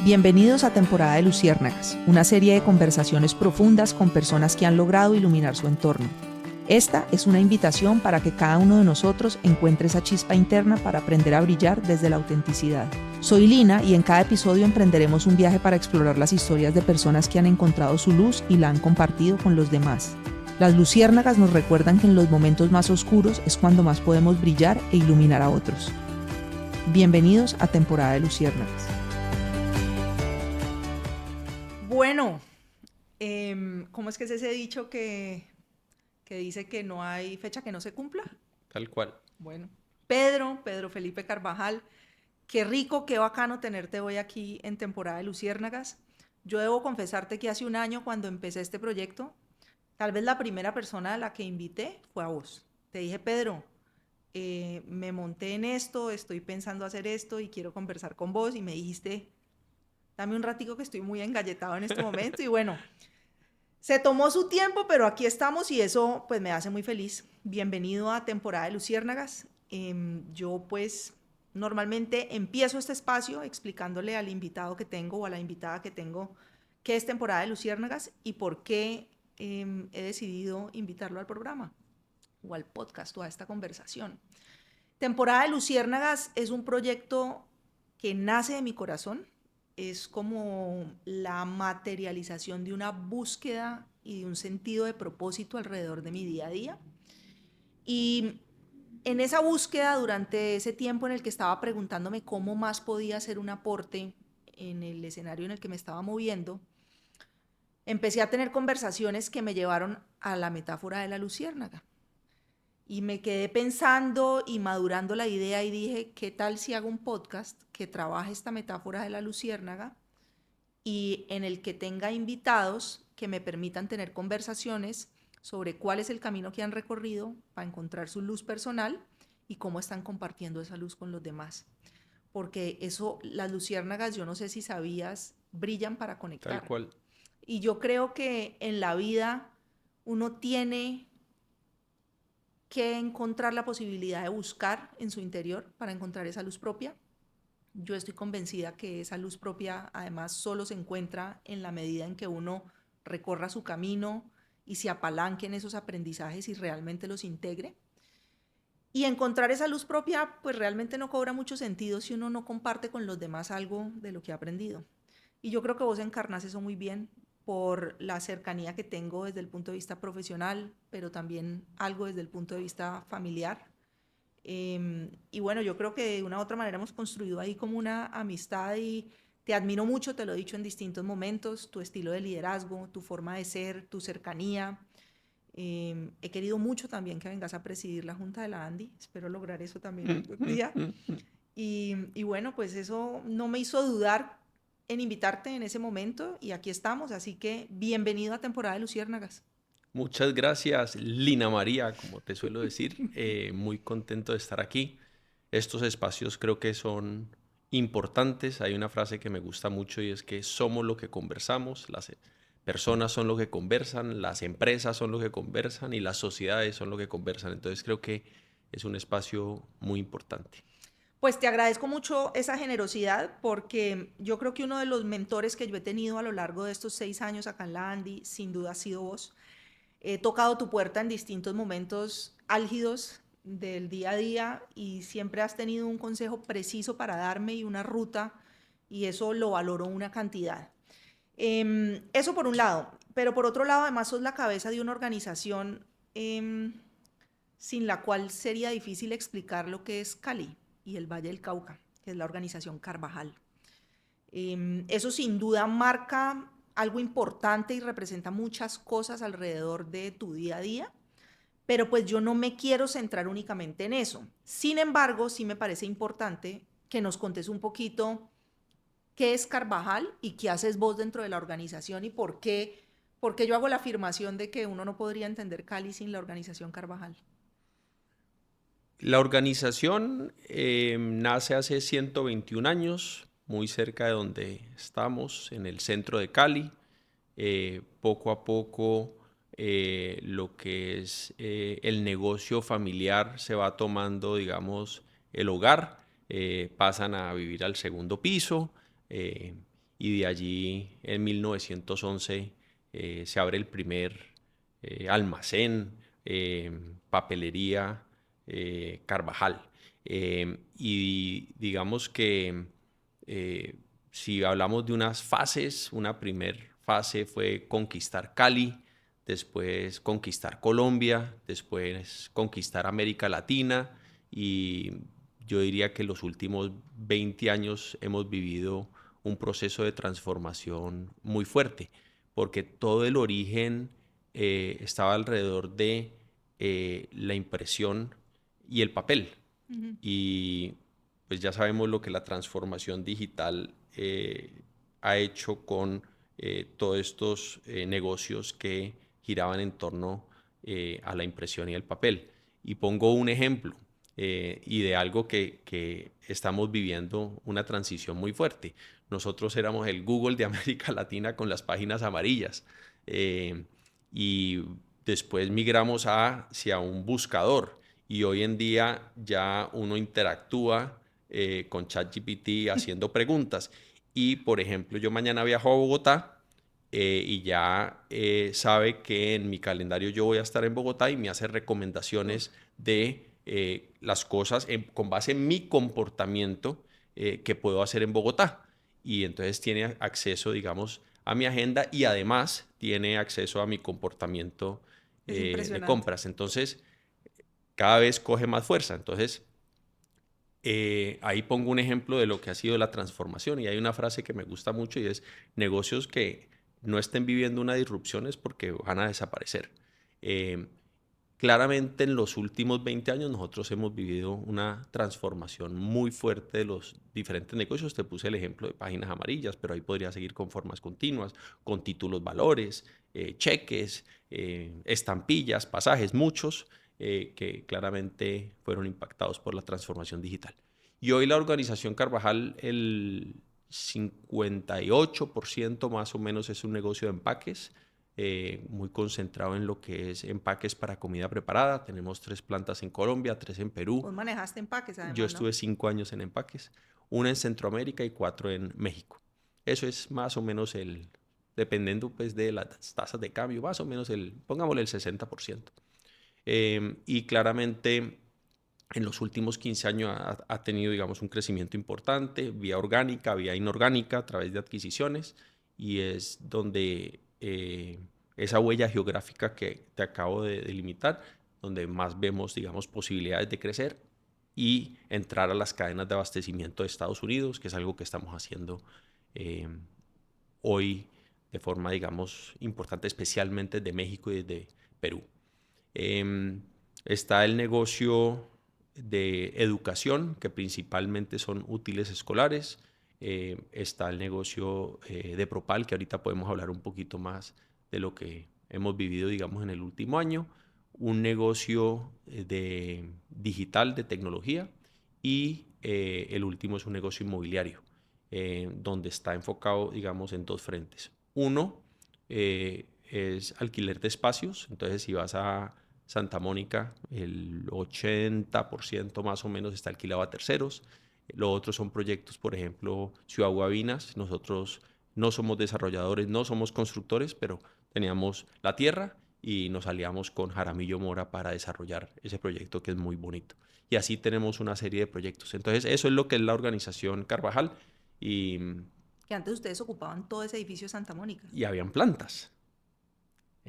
Bienvenidos a Temporada de Luciérnagas, una serie de conversaciones profundas con personas que han logrado iluminar su entorno. Esta es una invitación para que cada uno de nosotros encuentre esa chispa interna para aprender a brillar desde la autenticidad. Soy Lina y en cada episodio emprenderemos un viaje para explorar las historias de personas que han encontrado su luz y la han compartido con los demás. Las luciérnagas nos recuerdan que en los momentos más oscuros es cuando más podemos brillar e iluminar a otros. Bienvenidos a Temporada de Luciérnagas. Bueno, ¿cómo es que es ese dicho que dice que no hay fecha que no se cumpla? Tal cual. Bueno, Pedro Felipe Carvajal, qué rico, qué bacano tenerte hoy aquí en Temporada de Luciérnagas. Yo debo confesarte que hace un año, cuando empecé este proyecto, tal vez la primera persona a la que invité fue a vos. Te dije, Pedro, me monté en esto, estoy pensando hacer esto y quiero conversar con vos, y me dijiste, dame un ratico que estoy muy engalletado en este momento. Y bueno, se tomó su tiempo, pero aquí estamos y eso pues me hace muy feliz. Bienvenido a Temporada de Luciérnagas. Yo pues normalmente empiezo este espacio explicándole al invitado que tengo o a la invitada que tengo qué es Temporada de Luciérnagas y por qué he decidido invitarlo al programa o al podcast o a esta conversación. Temporada de Luciérnagas es un proyecto que nace de mi corazón. Es como la materialización de una búsqueda y de un sentido de propósito alrededor de mi día a día. Y en esa búsqueda, durante ese tiempo en el que estaba preguntándome cómo más podía hacer un aporte en el escenario en el que me estaba moviendo, empecé a tener conversaciones que me llevaron a la metáfora de la luciérnaga. Y me quedé pensando y madurando la idea y dije, ¿qué tal si hago un podcast que trabaje esta metáfora de la luciérnaga y en el que tenga invitados que me permitan tener conversaciones sobre cuál es el camino que han recorrido para encontrar su luz personal y cómo están compartiendo esa luz con los demás? Porque eso, las luciérnagas, yo no sé si sabías, brillan para conectar. Tal cual. Y yo creo que en la vida uno tiene que encontrar la posibilidad de buscar en su interior para encontrar esa luz propia. Yo estoy convencida que esa luz propia además solo se encuentra en la medida en que uno recorra su camino y se apalanque en esos aprendizajes y realmente los integre. Y encontrar esa luz propia pues realmente no cobra mucho sentido si uno no comparte con los demás algo de lo que ha aprendido. Y yo creo que vos encarnás eso muy bien por la cercanía que tengo desde el punto de vista profesional, pero también algo desde el punto de vista familiar. Y bueno, yo creo que de una u otra manera hemos construido ahí como una amistad y te admiro mucho, te lo he dicho en distintos momentos, tu estilo de liderazgo, tu forma de ser, tu cercanía. He querido mucho también que vengas a presidir la Junta de la ANDI, espero lograr eso también algún día. Y bueno, pues eso no me hizo dudar en invitarte en ese momento y aquí estamos, así que bienvenido a Temporada de Luciérnagas. Muchas gracias, Lina María, como te suelo decir. Muy contento de estar aquí. Estos espacios creo que son importantes. Hay una frase que me gusta mucho y es que somos lo que conversamos. Las personas son lo que conversan, las empresas son lo que conversan y las sociedades son lo que conversan. Entonces creo que es un espacio muy importante. Pues te agradezco mucho esa generosidad porque yo creo que uno de los mentores que yo he tenido a lo largo de estos 6 años acá en la ANDI sin duda ha sido vos. He tocado tu puerta en distintos momentos álgidos del día a día y siempre has tenido un consejo preciso para darme y una ruta, y eso lo valoro una cantidad. Eso por un lado, pero por otro lado además sos la cabeza de una organización sin la cual sería difícil explicar lo que es Cali y el Valle del Cauca, que es la organización Carvajal. Eso sin duda marca algo importante y representa muchas cosas alrededor de tu día a día, pero pues yo no me quiero centrar únicamente en eso. Sin embargo, sí me parece importante que nos contes un poquito qué es Carvajal y qué haces vos dentro de la organización y por qué yo hago la afirmación de que uno no podría entender Cali sin la organización Carvajal. La organización nace hace 121 años, muy cerca de donde estamos, en el centro de Cali. Poco a poco lo que es el negocio familiar se va tomando, digamos, el hogar, pasan a vivir al segundo piso y de allí en 1911 se abre el primer almacén, papelería Carvajal. Y digamos que eh, si hablamos de unas fases, una primer fase fue conquistar Cali, después conquistar Colombia, después conquistar América Latina y yo diría que los últimos 20 años hemos vivido un proceso de transformación muy fuerte, porque todo el origen estaba alrededor de la impresión y el papel. Ujú. Y pues ya sabemos lo que la transformación digital ha hecho con todos estos negocios que giraban en torno a la impresión y el papel. Y pongo un ejemplo y de algo que estamos viviendo una transición muy fuerte. Nosotros éramos el Google de América Latina con las páginas amarillas y después migramos hacia un buscador y hoy en día ya uno interactúa con ChatGPT haciendo preguntas. Y, por ejemplo, yo mañana viajo a Bogotá y ya sabe que en mi calendario yo voy a estar en Bogotá y me hace recomendaciones de las cosas con base en mi comportamiento que puedo hacer en Bogotá. Y entonces tiene acceso, digamos, a mi agenda y además tiene acceso a mi comportamiento Es de impresionante. compras. Entonces, cada vez coge más fuerza. Entonces, ahí pongo un ejemplo de lo que ha sido la transformación y hay una frase que me gusta mucho y es negocios que no estén viviendo una disrupción es porque van a desaparecer. Eh, Claramente en los últimos 20 años nosotros hemos vivido una transformación muy fuerte de los diferentes negocios. Te puse el ejemplo de páginas amarillas, pero ahí podría seguir con formas continuas, con títulos valores, cheques, estampillas, pasajes, muchos que claramente fueron impactados por la transformación digital. Y hoy la organización Carvajal, el 58% más o menos es un negocio de empaques, muy concentrado en lo que es empaques para comida preparada. Tenemos 3 plantas en Colombia, 3 en Perú. Vos manejaste empaques Yo además, ¿no? estuve 5 años en empaques, una en Centroamérica y 4 en México. Eso es más o menos dependiendo pues de las tasas de cambio, más o menos pongámosle el 60%. Y claramente en los últimos 15 años ha tenido, digamos, un crecimiento importante, vía orgánica, vía inorgánica, a través de adquisiciones, y es donde esa huella geográfica que te acabo de delimitar, donde más vemos, digamos, posibilidades de crecer y entrar a las cadenas de abastecimiento de Estados Unidos, que es algo que estamos haciendo eh, hoy de forma, digamos, importante, especialmente de México y de Perú. Eh, Está el negocio de educación, que principalmente son útiles escolares. Está el negocio de Propal, que ahorita podemos hablar un poquito más de lo que hemos vivido, digamos, en el último año. Un negocio de digital, de tecnología. Y el último es un negocio inmobiliario, donde está enfocado, digamos, en 2 frentes. Uno es alquiler de espacios. Entonces, si vas a Santa Mónica, el 80% más o menos está alquilado a terceros. Lo otro son proyectos, por ejemplo, Ciudad Guavinas. Nosotros no somos desarrolladores, no somos constructores, pero teníamos la tierra y nos aliamos con Jaramillo Mora para desarrollar ese proyecto que es muy bonito. Y así tenemos una serie de proyectos. Entonces, eso es lo que es la organización Carvajal y, Que antes ustedes ocupaban todo ese edificio de Santa Mónica. y habían plantas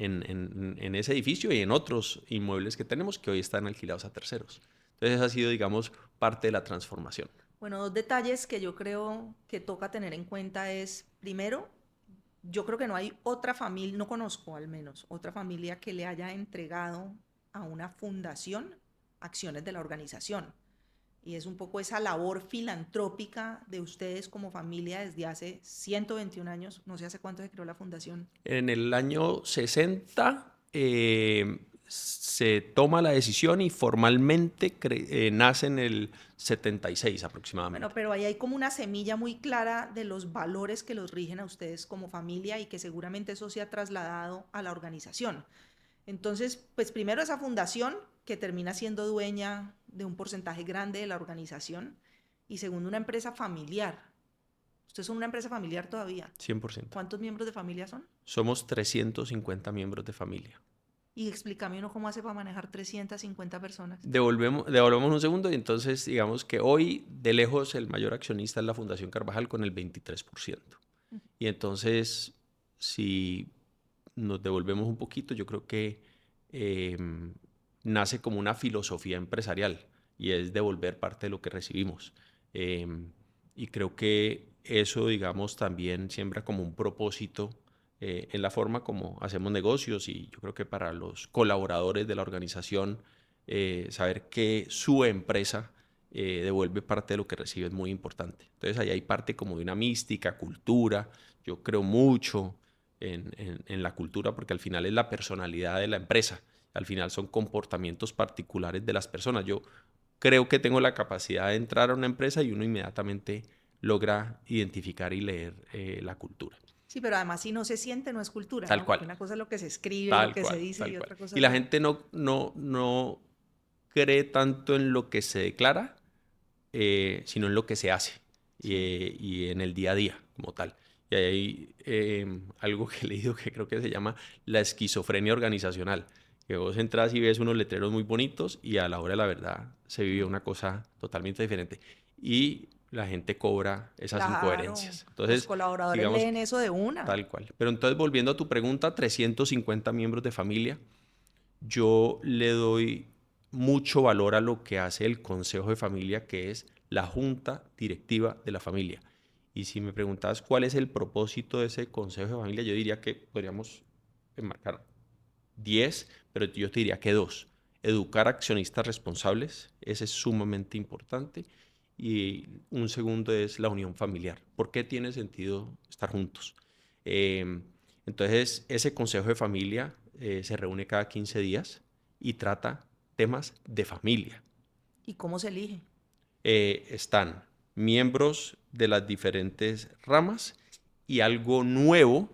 en ese edificio y en otros inmuebles que tenemos que hoy están alquilados a terceros. Entonces ha sido, digamos, parte de la transformación. Bueno, dos detalles que yo creo que toca tener en cuenta es, primero, yo creo que no hay otra familia, no conozco al menos, otra familia que le haya entregado a una fundación acciones de la organización. Y es un poco esa labor filantrópica de ustedes como familia desde hace 121 años, no sé hace cuánto se creó la fundación. En el año 60 se toma la decisión y formalmente nace en el 76 Bueno, aproximadamente. pero ahí hay como una semilla muy clara de los valores que los rigen a ustedes como familia y que seguramente eso se ha trasladado a la organización. Entonces, pues primero esa fundación que termina siendo dueña de un porcentaje grande de la organización y segundo una empresa familiar Ustedes son una empresa familiar todavía. 100%. ¿Cuántos miembros de familia son? Somos 350 miembros de familia. Y explícame uno cómo hace para manejar 350 personas. Devolvemos un segundo y entonces digamos que hoy de lejos el mayor accionista es la Fundación Carvajal con el 23%. Y entonces si nos devolvemos un poquito, yo creo que nace como una filosofía empresarial y es devolver parte de lo que recibimos. Y creo que eso, digamos, también siembra como un propósito en la forma como hacemos negocios y yo creo que para los colaboradores de la organización, saber que su empresa devuelve parte de lo que recibe es muy importante. Entonces ahí hay parte como de una mística, cultura. Yo creo mucho en la cultura porque al final es la personalidad de la empresa. Al final son comportamientos particulares de las personas. Yo creo que tengo la capacidad de entrar a una empresa y uno inmediatamente logra identificar y leer la cultura. Sí, pero además si no se siente, no es cultura, Tal ¿no? Porque cual, una cosa es lo que se escribe, lo tal que se cual, dice tal y cual. otra cosa Y es la lo... gente no cree tanto en lo que se declara, sino en lo que se hace Sí. y en el día a día como tal. Y hay algo que he leído que creo que se llama la esquizofrenia organizacional, que vos entras y ves unos letreros muy bonitos y a la hora de la verdad se vive una cosa totalmente diferente. Y la gente cobra esas Claro, incoherencias. los Entonces, colaboradores digamos leen que eso de una. tal cual. Pero entonces, volviendo a tu pregunta, 350 miembros de familia, yo le doy mucho valor a lo que hace el Consejo de Familia, que es la junta directiva de la familia. Y si me preguntas cuál es el propósito de ese Consejo de Familia, yo diría que podríamos enmarcar 10, pero yo te diría que 2. Educar accionistas responsables, ese es sumamente importante. Y un segundo es la unión familiar. ¿Por qué tiene sentido estar juntos? Eh, entonces, ese consejo de familia se reúne cada 15 días y trata temas de familia. ¿Y cómo se elige? Están miembros de las diferentes ramas y algo nuevo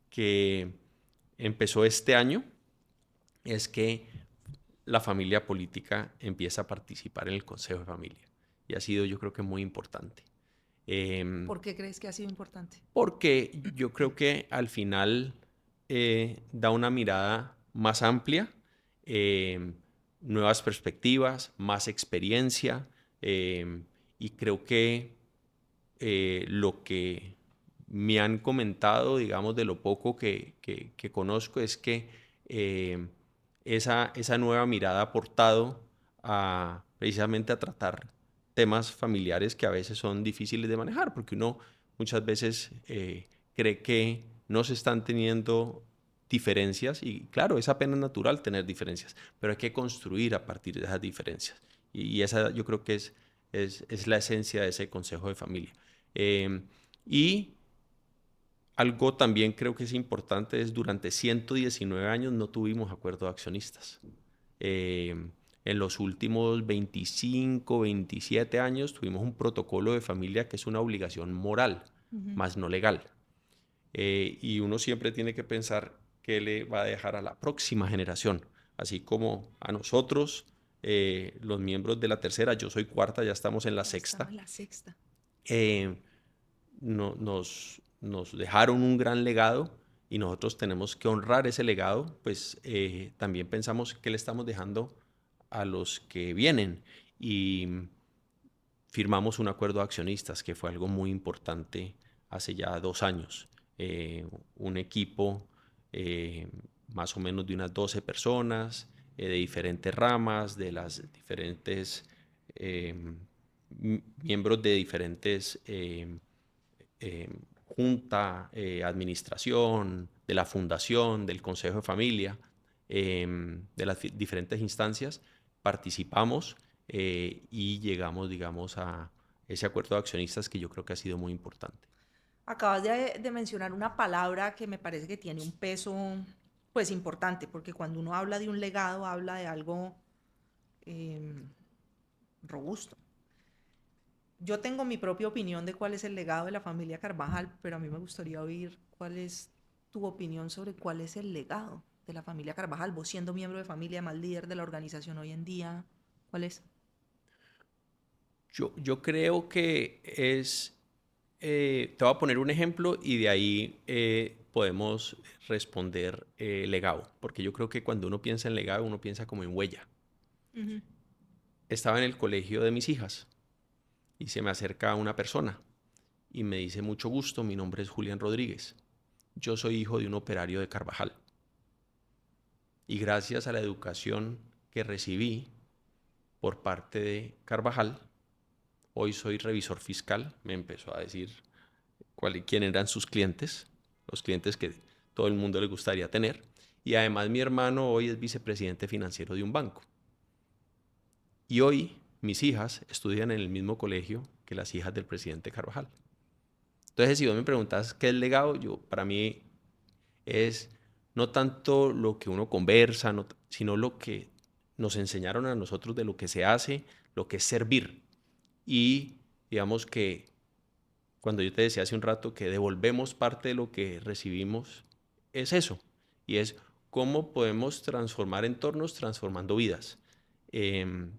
que empezó este año es que la familia política empieza a participar en el Consejo de Familia. Y ha sido, yo creo que muy importante. Eh, ¿Por qué crees que ha sido importante? porque yo creo que al final da una mirada más amplia, eh, nuevas perspectivas, más experiencia, y creo que lo que me han comentado, digamos, de lo poco que conozco, es que eh, esa nueva mirada ha aportado precisamente a tratar temas familiares que a veces son difíciles de manejar, porque uno muchas veces cree que no se están teniendo diferencias y claro, es apenas natural tener diferencias, pero hay que construir a partir de esas diferencias. Y esa yo creo que es la esencia de ese consejo de familia. Eh, y algo también creo que es importante es durante 119 años no tuvimos acuerdo de accionistas. Eh, en los últimos 25, 27 años tuvimos un protocolo de familia que es una obligación moral, Ujú. más no legal. Y uno siempre tiene que pensar qué le va a dejar a la próxima generación, así como a nosotros, los miembros de la tercera, yo soy cuarta, ya estamos en la Ya estamos sexta. en la sexta. eh, nos dejaron un gran legado y nosotros tenemos que honrar ese legado, pues también pensamos que le estamos dejando a los que vienen y firmamos un acuerdo de accionistas que fue algo muy importante hace ya 2 años. Un equipo eh, más o menos de unas 12 personas, de diferentes ramas, de las diferentes eh, miembros de diferentes eh, junta, administración, de la fundación, del consejo de familia, de las diferentes instancias, participamos y llegamos, digamos, a ese acuerdo de accionistas que yo creo que ha sido muy importante. Acabas de mencionar una palabra que me parece que tiene un peso pues importante, porque cuando uno habla de un legado, habla de algo em, robusto. Yo tengo mi propia opinión de cuál es el legado de la familia Carvajal, pero a mí me gustaría oír cuál es tu opinión sobre cuál es el legado de la familia Carvajal. Vos siendo miembro de familia, más líder de la organización hoy en día, ¿cuál es? Yo creo que es te voy a poner un ejemplo y de ahí podemos responder legado, porque yo creo que cuando uno piensa en legado, uno piensa como en huella. Ujú. Estaba en el colegio de mis hijas y se me acerca una persona y me dice: mucho gusto, mi nombre es Julián Rodríguez. Yo soy hijo de un operario de Carvajal y gracias a la educación que recibí por parte de Carvajal, hoy soy revisor fiscal. Me empezó a decir quién eran sus clientes, los clientes que todo el mundo le gustaría tener. Y además mi hermano hoy es vicepresidente financiero de un banco. Y hoy mis hijas estudian en el mismo colegio que las hijas del presidente Carvajal. Entonces, si vos me preguntas qué es legado, para mí es no tanto lo que uno conversa, sino lo que nos enseñaron a nosotros de lo que se hace, lo que es servir. Y digamos que cuando yo te decía hace un rato que devolvemos parte de lo que recibimos, es eso. Y es cómo podemos transformar entornos transformando vidas. Em,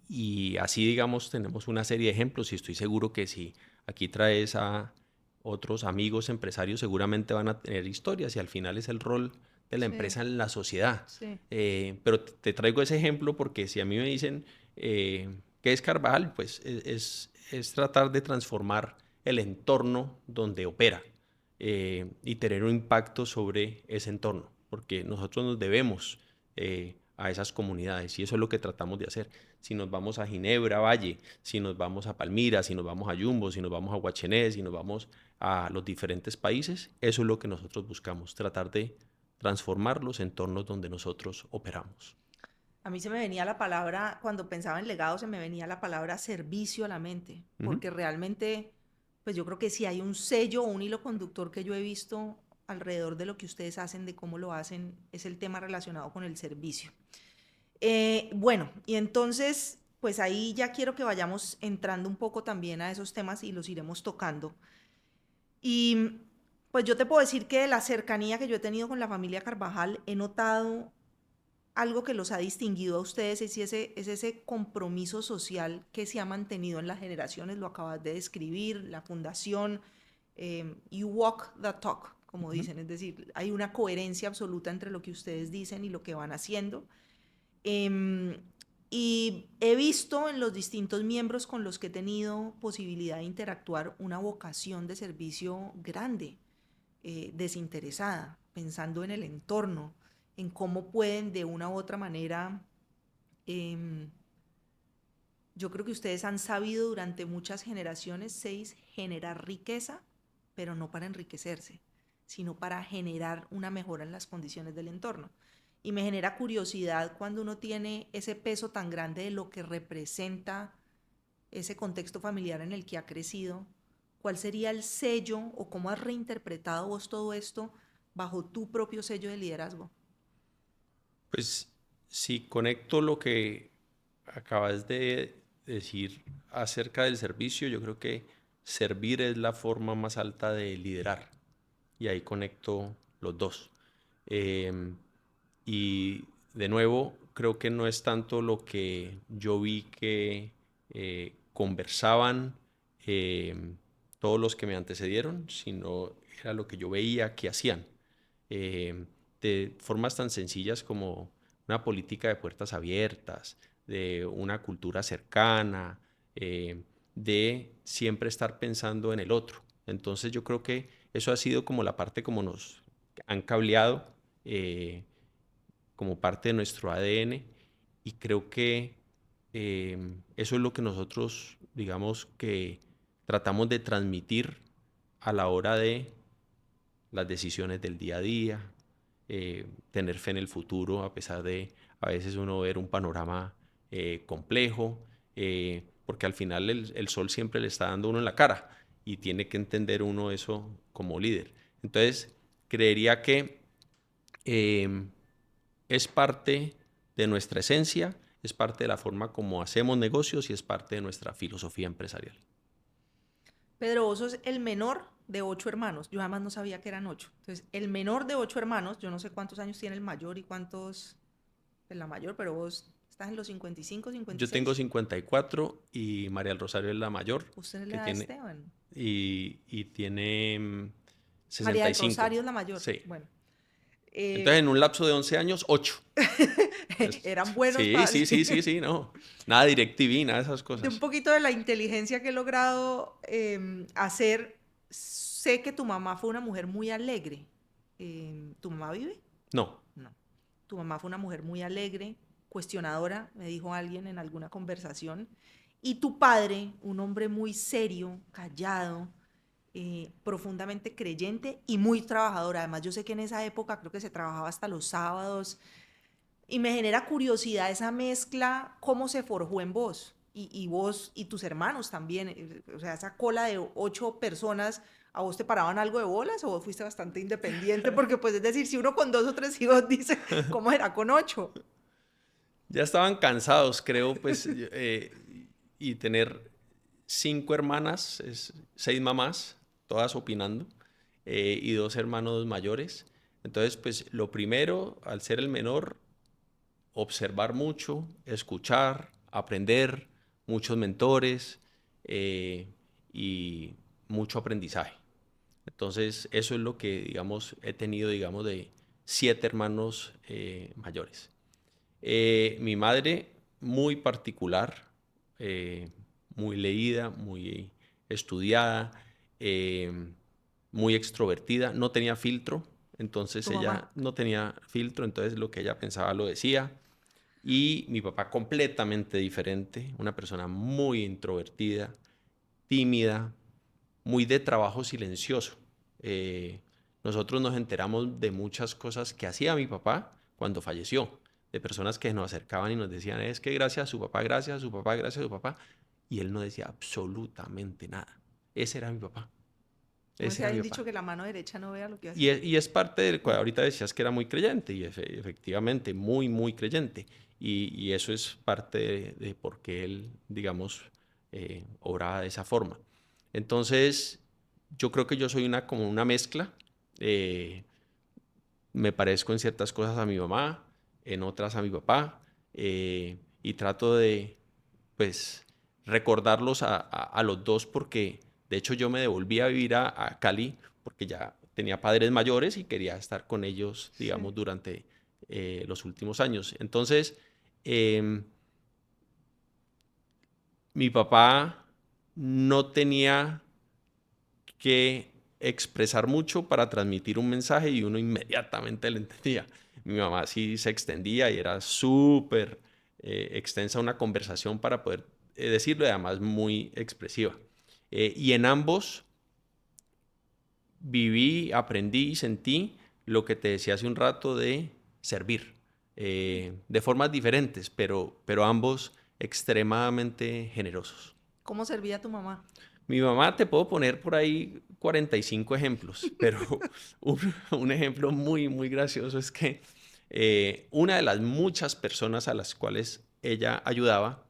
y así, digamos, tenemos una serie de ejemplos y estoy seguro que si aquí traes a otros amigos empresarios, seguramente van a tener historias y al final es el rol de la Sí, empresa en la sociedad. sí. Pero te traigo ese ejemplo porque si a mí me dicen qué es Carvajal, pues es tratar de transformar el entorno donde opera y tener un impacto sobre ese entorno, porque nosotros nos debemos a esas comunidades y eso es lo que tratamos de hacer. Si nos vamos a Ginebra, Valle, si nos vamos a Palmira, si nos vamos a Yumbo, si nos vamos a Guachené, si nos vamos a los diferentes países, eso es lo que nosotros buscamos, tratar de transformar los entornos donde nosotros operamos. A mí se me venía la palabra, cuando pensaba en legado, se me venía la palabra servicio a la mente, Ujú. porque realmente, pues yo creo que si hay un sello o un hilo conductor que yo he visto alrededor de lo que ustedes hacen, de cómo lo hacen, es el tema relacionado con el servicio. Bueno, y entonces, pues ahí ya quiero que vayamos entrando un poco también a esos temas y los iremos tocando. Y pues yo te puedo decir que de la cercanía que yo he tenido con la familia Carvajal, he notado algo que los ha distinguido a ustedes, es ese compromiso social que se ha mantenido en las generaciones, lo acabas de describir, la fundación, you walk the talk, como Ujú. dicen, es decir, hay una coherencia absoluta entre lo que ustedes dicen y lo que van haciendo. Em, y he visto en los distintos miembros con los que he tenido posibilidad de interactuar una vocación de servicio grande, desinteresada, pensando en el entorno, en cómo pueden de una u otra manera, em, yo creo que ustedes han sabido durante muchas generaciones, generar riqueza, pero no para enriquecerse, sino para generar una mejora en las condiciones del entorno. Y me genera curiosidad cuando uno tiene ese peso tan grande de lo que representa ese contexto familiar en el que ha crecido, ¿cuál sería el sello o cómo has reinterpretado vos todo esto bajo tu propio sello de liderazgo? Pues si conecto lo que acabas de decir acerca del servicio, yo creo que servir es la forma más alta de liderar y ahí conecto los dos. Em, y de nuevo, creo que no es tanto lo que yo vi que conversaban todos los que me antecedieron, sino era lo que yo veía que hacían. De formas tan sencillas como una política de puertas abiertas, de una cultura cercana, de siempre estar pensando en el otro. Entonces yo creo que eso ha sido como la parte como nos han cableado como parte de nuestro ADN y creo que eso es lo que nosotros, digamos, que tratamos de transmitir a la hora de las decisiones del día a día, tener fe en el futuro a pesar de a veces uno ver un panorama complejo, porque al final el sol siempre le está dando uno en la cara y tiene que entender uno eso como líder. Entonces, creería que eh, es parte de nuestra esencia, es parte de la forma como hacemos negocios y es parte de nuestra filosofía empresarial. Pedro, vos sos el menor de 8 hermanos. Yo además no sabía que eran 8. Entonces, el menor de 8 hermanos, yo no sé cuántos años tiene el mayor y cuántos, pues, la mayor, pero vos ¿Estás en los 55, Yo 56? tengo 54 y María del Rosario es la mayor, ¿Usted es la que edad de tiene, Esteban? y tiene María del 65. Rosario es la mayor. Sí. Bueno, Entonces, eh, en un lapso de 11 años, 8. eran buenos Sí, sí, padres. sí, sí, sí, no. Nada DirecTV, nada de esas De un cosas. poquito de la inteligencia que he logrado hacer, sé que tu mamá fue una mujer muy alegre. ¿Tu mamá vive? No, No. Tu mamá fue una mujer muy alegre, cuestionadora, me dijo alguien en alguna conversación. Y tu padre, un hombre muy serio, callado, profundamente creyente y muy trabajador. Además, yo sé que en esa época creo que se trabajaba hasta los sábados. Y me genera curiosidad esa mezcla, cómo se forjó en vos. Y vos y tus hermanos también. O sea, esa cola de 8 personas, ¿a vos te paraban algo de bolas o vos fuiste bastante independiente? Porque pues es decir, si uno con 2 o 3 hijos dice, ¿cómo era con 8? ya estaban cansados, creo, pues, y tener 5 hermanas, 6 mamás, todas opinando, y 2 hermanos mayores. Entonces, pues, lo primero, al ser el menor, observar mucho, escuchar, aprender, muchos mentores eh, y mucho aprendizaje. Entonces, eso es lo que, digamos, he tenido, digamos, de 7 hermanos mayores. Mi madre, muy particular, eh, muy leída, muy estudiada, eh, muy extrovertida, no tenía filtro, entonces Tu mamá. ella no tenía filtro, entonces lo que ella pensaba lo decía. Y mi papá completamente diferente, una persona muy introvertida, tímida, muy de trabajo silencioso. Eh, Nosotros nos enteramos de muchas cosas que hacía mi papá cuando falleció, de personas que nos acercaban y nos decían, es que gracias a su papá, gracias a su papá, gracias a su papá, y él no decía absolutamente nada. Ese era mi papá, Como ese decía, era hay mi un dicho papá. que la mano derecha no vea lo que hace. Y es parte del cual ahorita decías que era muy creyente, y efectivamente, muy, muy creyente. Y eso es parte de por qué él, digamos, obraba de esa forma. Entonces, yo creo que yo soy como una mezcla. eh, Me parezco en ciertas cosas a mi mamá, en otras a mi papá, y trato de, pues, recordarlos a los dos porque, de hecho, yo me devolví a vivir a Cali porque ya tenía padres mayores y quería estar con ellos, Sí. digamos, durante los últimos años. Entonces, em, mi papá no tenía que expresar mucho para transmitir un mensaje y uno inmediatamente le entendía. Mi mamá sí se extendía y era súper extensa una conversación para poder decirlo y además muy expresiva. Y en ambos viví, aprendí y sentí lo que te decía hace un rato de servir, de formas diferentes, pero ambos extremadamente generosos. ¿Cómo servía tu mamá? Mi mamá te puedo poner por ahí 45 ejemplos, pero un ejemplo muy, muy gracioso es que una de las muchas personas a las cuales ella ayudaba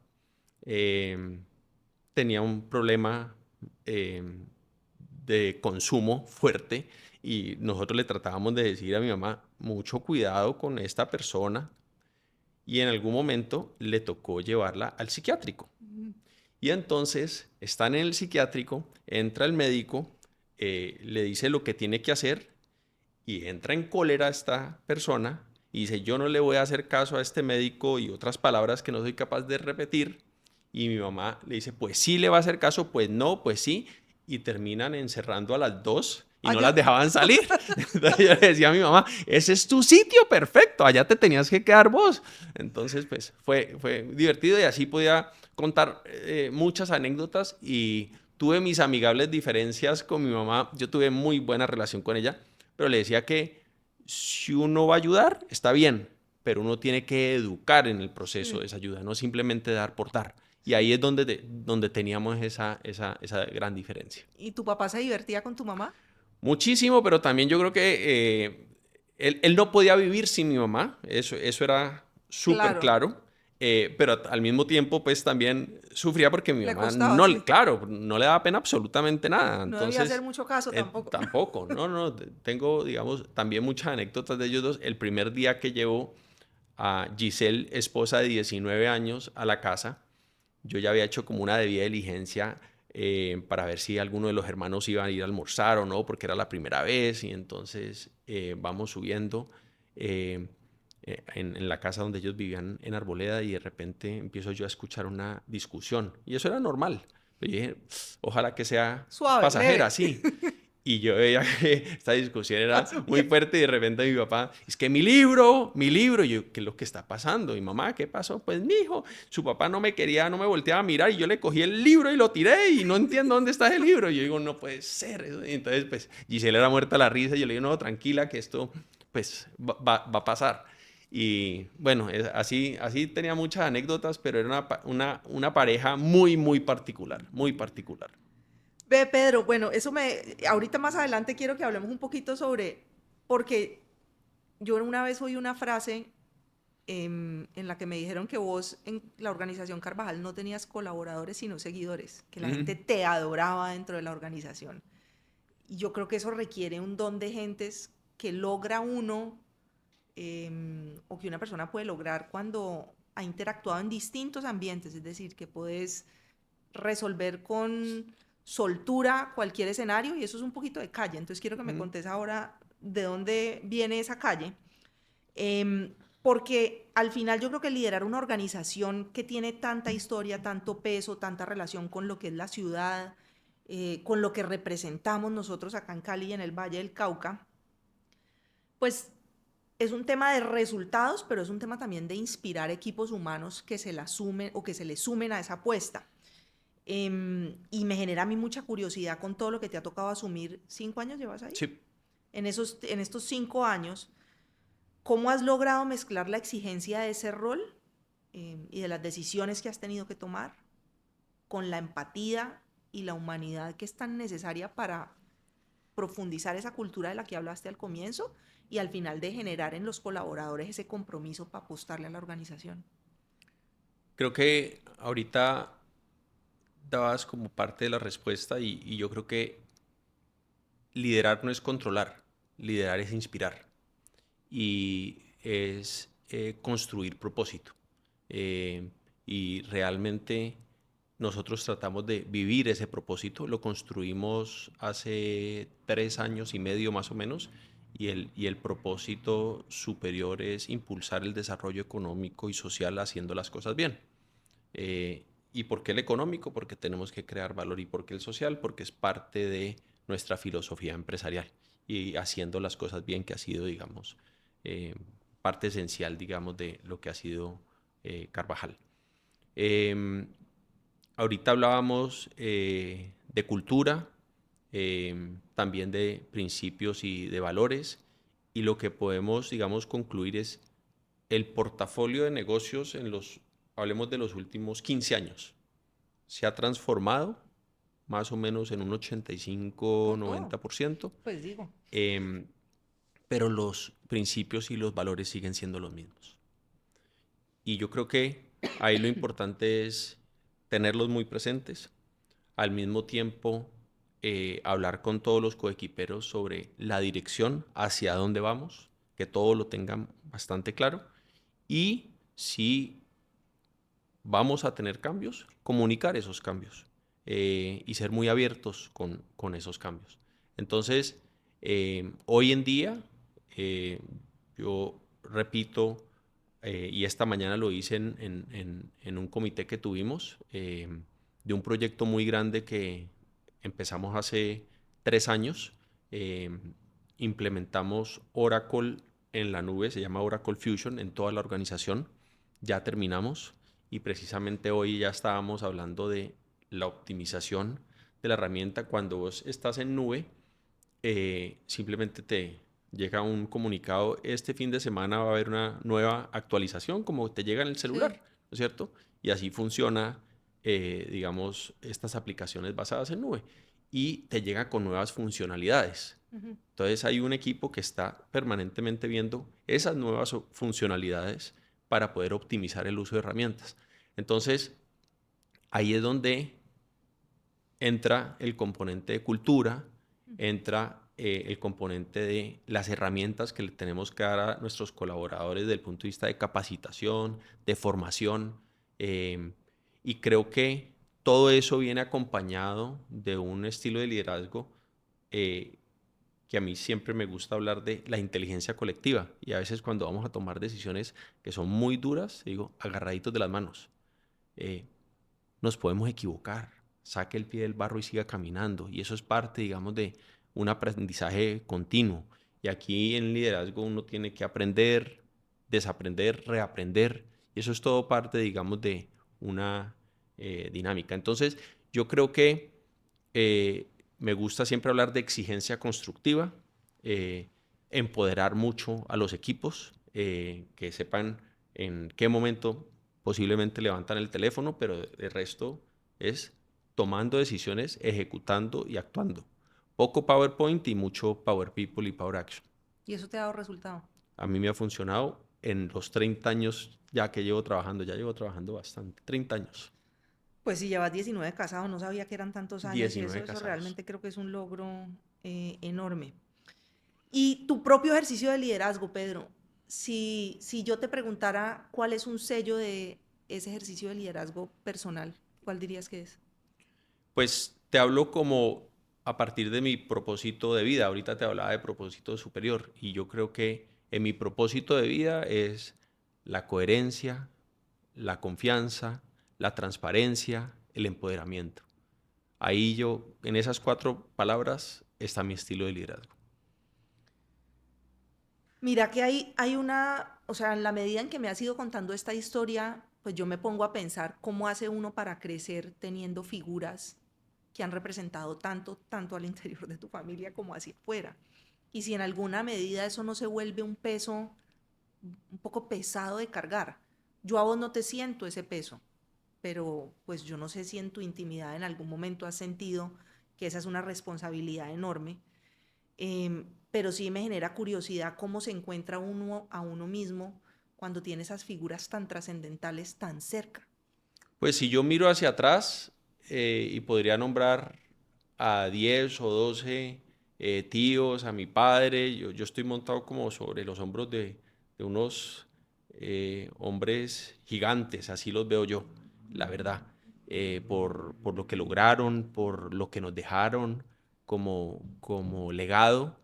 eh, tenía un problema eh, de consumo fuerte y nosotros le tratábamos de decir a mi mamá, mucho cuidado con esta persona y en algún momento le tocó llevarla al psiquiátrico. Y entonces están en el psiquiátrico, entra el médico, le dice lo que tiene que hacer y entra en cólera esta persona y dice, yo no le voy a hacer caso a este médico y otras palabras que no soy capaz de repetir. Y mi mamá le dice, pues sí le va a hacer caso, pues no, pues sí. Y terminan encerrando a las dos y no las Allá. dejaban salir. Entonces yo le decía a mi mamá, ese es tu sitio perfecto, allá te tenías que quedar vos. Entonces, pues fue divertido y así podía contar muchas anécdotas y tuve mis amigables diferencias con mi mamá. Yo tuve muy buena relación con ella, pero le decía que si uno va a ayudar, está bien, pero uno tiene que educar en el proceso Sí, de esa ayuda, no simplemente dar por dar. Y ahí sí. es donde teníamos esa gran diferencia. ¿Y tu papá se divertía con tu mamá? Muchísimo, pero también yo creo que él no podía vivir sin mi mamá, eso era súper Claro, claro, pero al mismo tiempo pues también sufría porque mi le mamá costaba, no, sí. claro, no le daba pena absolutamente nada, No debía hacer entonces mucho caso tampoco. tampoco, no, tengo digamos también muchas anécdotas de ellos dos. El primer día que llevo a Giselle, esposa de 19 años, a la casa. Yo ya había hecho como una debida diligencia para ver si alguno de los hermanos iba a ir a almorzar o no, porque era la primera vez, y entonces vamos subiendo en la casa donde ellos vivían en Arboleda, y de repente empiezo yo a escuchar una discusión, y eso era normal. Pero yo dije, ojalá que sea Suave, pasajera, leve. sí. Y yo veía que esta discusión era Paso muy bien. fuerte, y de repente mi papá, es que mi libro. Y yo, ¿qué es lo que está pasando? Y mamá, ¿qué pasó? Pues mi hijo, su papá no me quería, no me volteaba a mirar, y yo le cogí el libro y lo tiré y no entiendo dónde está el libro. Y yo digo, no puede ser. Y entonces, pues, Giselle era muerta la risa, y yo le digo, no, tranquila, que esto, pues, va a pasar. Y bueno, así tenía muchas anécdotas, pero era una pareja muy, muy particular, muy particular. Ve, Pedro, bueno, ahorita más adelante quiero que hablemos un poquito porque yo una vez oí una frase en la que me dijeron que vos en la organización Carvajal no tenías colaboradores sino seguidores, que la Ujú. gente te adoraba dentro de la organización. Y yo creo que eso requiere un don de gentes que logra uno o que una persona puede lograr cuando ha interactuado en distintos ambientes, es decir, que puedes resolver con soltura cualquier escenario y eso es un poquito de calle. Entonces quiero que me Ujú. contes ahora de dónde viene esa calle. Porque al final yo creo que liderar una organización que tiene tanta historia, tanto peso, tanta relación con lo que es la ciudad, con lo que representamos nosotros acá en Cali y en el Valle del Cauca, pues es un tema de resultados, pero es un tema también de inspirar equipos humanos que se la sumen o que se le sumen a esa apuesta. Y me genera a mí mucha curiosidad con todo lo que te ha tocado asumir. ¿5 años llevas ahí? Sí. En estos 5 años, ¿cómo has logrado mezclar la exigencia de ese rol y de las decisiones que has tenido que tomar con la empatía y la humanidad que es tan necesaria para profundizar esa cultura de la que hablaste al comienzo y al final de generar en los colaboradores ese compromiso para apostarle a la organización? Creo que ahorita dabas como parte de la respuesta, y yo creo que liderar no es controlar, liderar es inspirar, y es construir propósito. Eh, y realmente nosotros tratamos de vivir ese propósito, lo construimos hace 3 años y medio más o menos, y el propósito superior es impulsar el desarrollo económico y social haciendo las cosas bien. Eh, ¿Y por qué el económico? Porque tenemos que crear valor. ¿Y por qué el social? Porque es parte de nuestra filosofía empresarial, y haciendo las cosas bien, que ha sido, digamos, eh, parte esencial, digamos, de lo que ha sido Carvajal. Eh, Ahorita hablábamos de cultura, también de principios y de valores, y lo que podemos, digamos, concluir es el portafolio de negocios hablemos de los últimos 15 años, se ha transformado más o menos en un No todo, 85-90%, pues digo. em, pero los principios y los valores siguen siendo los mismos. Y yo creo que ahí lo importante es tenerlos muy presentes, al mismo tiempo hablar con todos los coequiperos sobre la dirección, hacia dónde vamos, que todos lo tengan bastante claro, y si vamos a tener cambios, comunicar esos cambios, y ser muy abiertos con esos cambios. Entonces, hoy en día, eh, yo repito, y esta mañana lo hice en un comité que tuvimos, de un proyecto muy grande que empezamos hace 3 años. eh, Implementamos Oracle en la nube, se llama Oracle Fusion en toda la organización. Ya terminamos, y precisamente hoy ya estábamos hablando de la optimización de la herramienta. Cuando vos estás en nube, simplemente te llega un comunicado: este fin de semana va a haber una nueva actualización, como te llega en el celular, Sí. ¿no es cierto? Y así funciona, digamos, estas aplicaciones basadas en nube, y te llega con nuevas funcionalidades. Ujú. Entonces hay un equipo que está permanentemente viendo esas nuevas funcionalidades para poder optimizar el uso de herramientas. Entonces ahí es donde entra el componente de cultura, entra el componente de las herramientas que le tenemos que dar a nuestros colaboradores desde el punto de vista de capacitación, de formación, y creo que todo eso viene acompañado de un estilo de liderazgo eh, que a mí siempre me gusta hablar de la inteligencia colectiva. Y a veces cuando vamos a tomar decisiones que son muy duras, digo, agarraditos de las manos. Eh, Nos podemos equivocar, saque el pie del barro y siga caminando. Y eso es parte, digamos, de un aprendizaje continuo. Y aquí en liderazgo uno tiene que aprender, desaprender, reaprender. Y eso es todo parte, digamos, de una dinámica. Entonces, yo creo que me gusta siempre hablar de exigencia constructiva, eh, empoderar mucho a los equipos, que sepan en qué momento posiblemente levantan el teléfono, pero el resto es tomando decisiones, ejecutando y actuando. Poco PowerPoint y mucho Power People y Power Action. ¿Y eso te ha dado resultado? A mí me ha funcionado en los 30 años ya que ya llevo trabajando bastante, 30 años, Pues si llevas 19 casado, no sabía que eran tantos años y 19 eso casados. realmente creo que es un logro enorme. Y tu propio ejercicio de liderazgo, Pedro, si yo te preguntara cuál es un sello de ese ejercicio de liderazgo personal, ¿cuál dirías que es? Pues te hablo como a partir de mi propósito de vida. Ahorita te hablaba de propósito superior y yo creo que en mi propósito de vida es la coherencia, la confianza, la transparencia, el empoderamiento. Ahí yo, en esas 4 palabras, está mi estilo de liderazgo. Mira que hay una, o sea, en la medida en que me has ido contando esta historia, pues yo me pongo a pensar cómo hace uno para crecer teniendo figuras que han representado tanto, tanto al interior de tu familia como hacia afuera. Y si en alguna medida eso no se vuelve un peso un poco pesado de cargar. Yo a vos no te siento ese peso, pero pues yo no sé si en tu intimidad en algún momento has sentido que esa es una responsabilidad enorme, pero sí me genera curiosidad cómo se encuentra uno a uno mismo cuando tiene esas figuras tan trascendentales tan cerca. Pues si yo miro hacia atrás y podría nombrar a 10 o 12 tíos, a mi padre, yo estoy montado como sobre los hombros de unos hombres gigantes, así los veo yo, la verdad, por lo que lograron, por lo que nos dejaron como legado.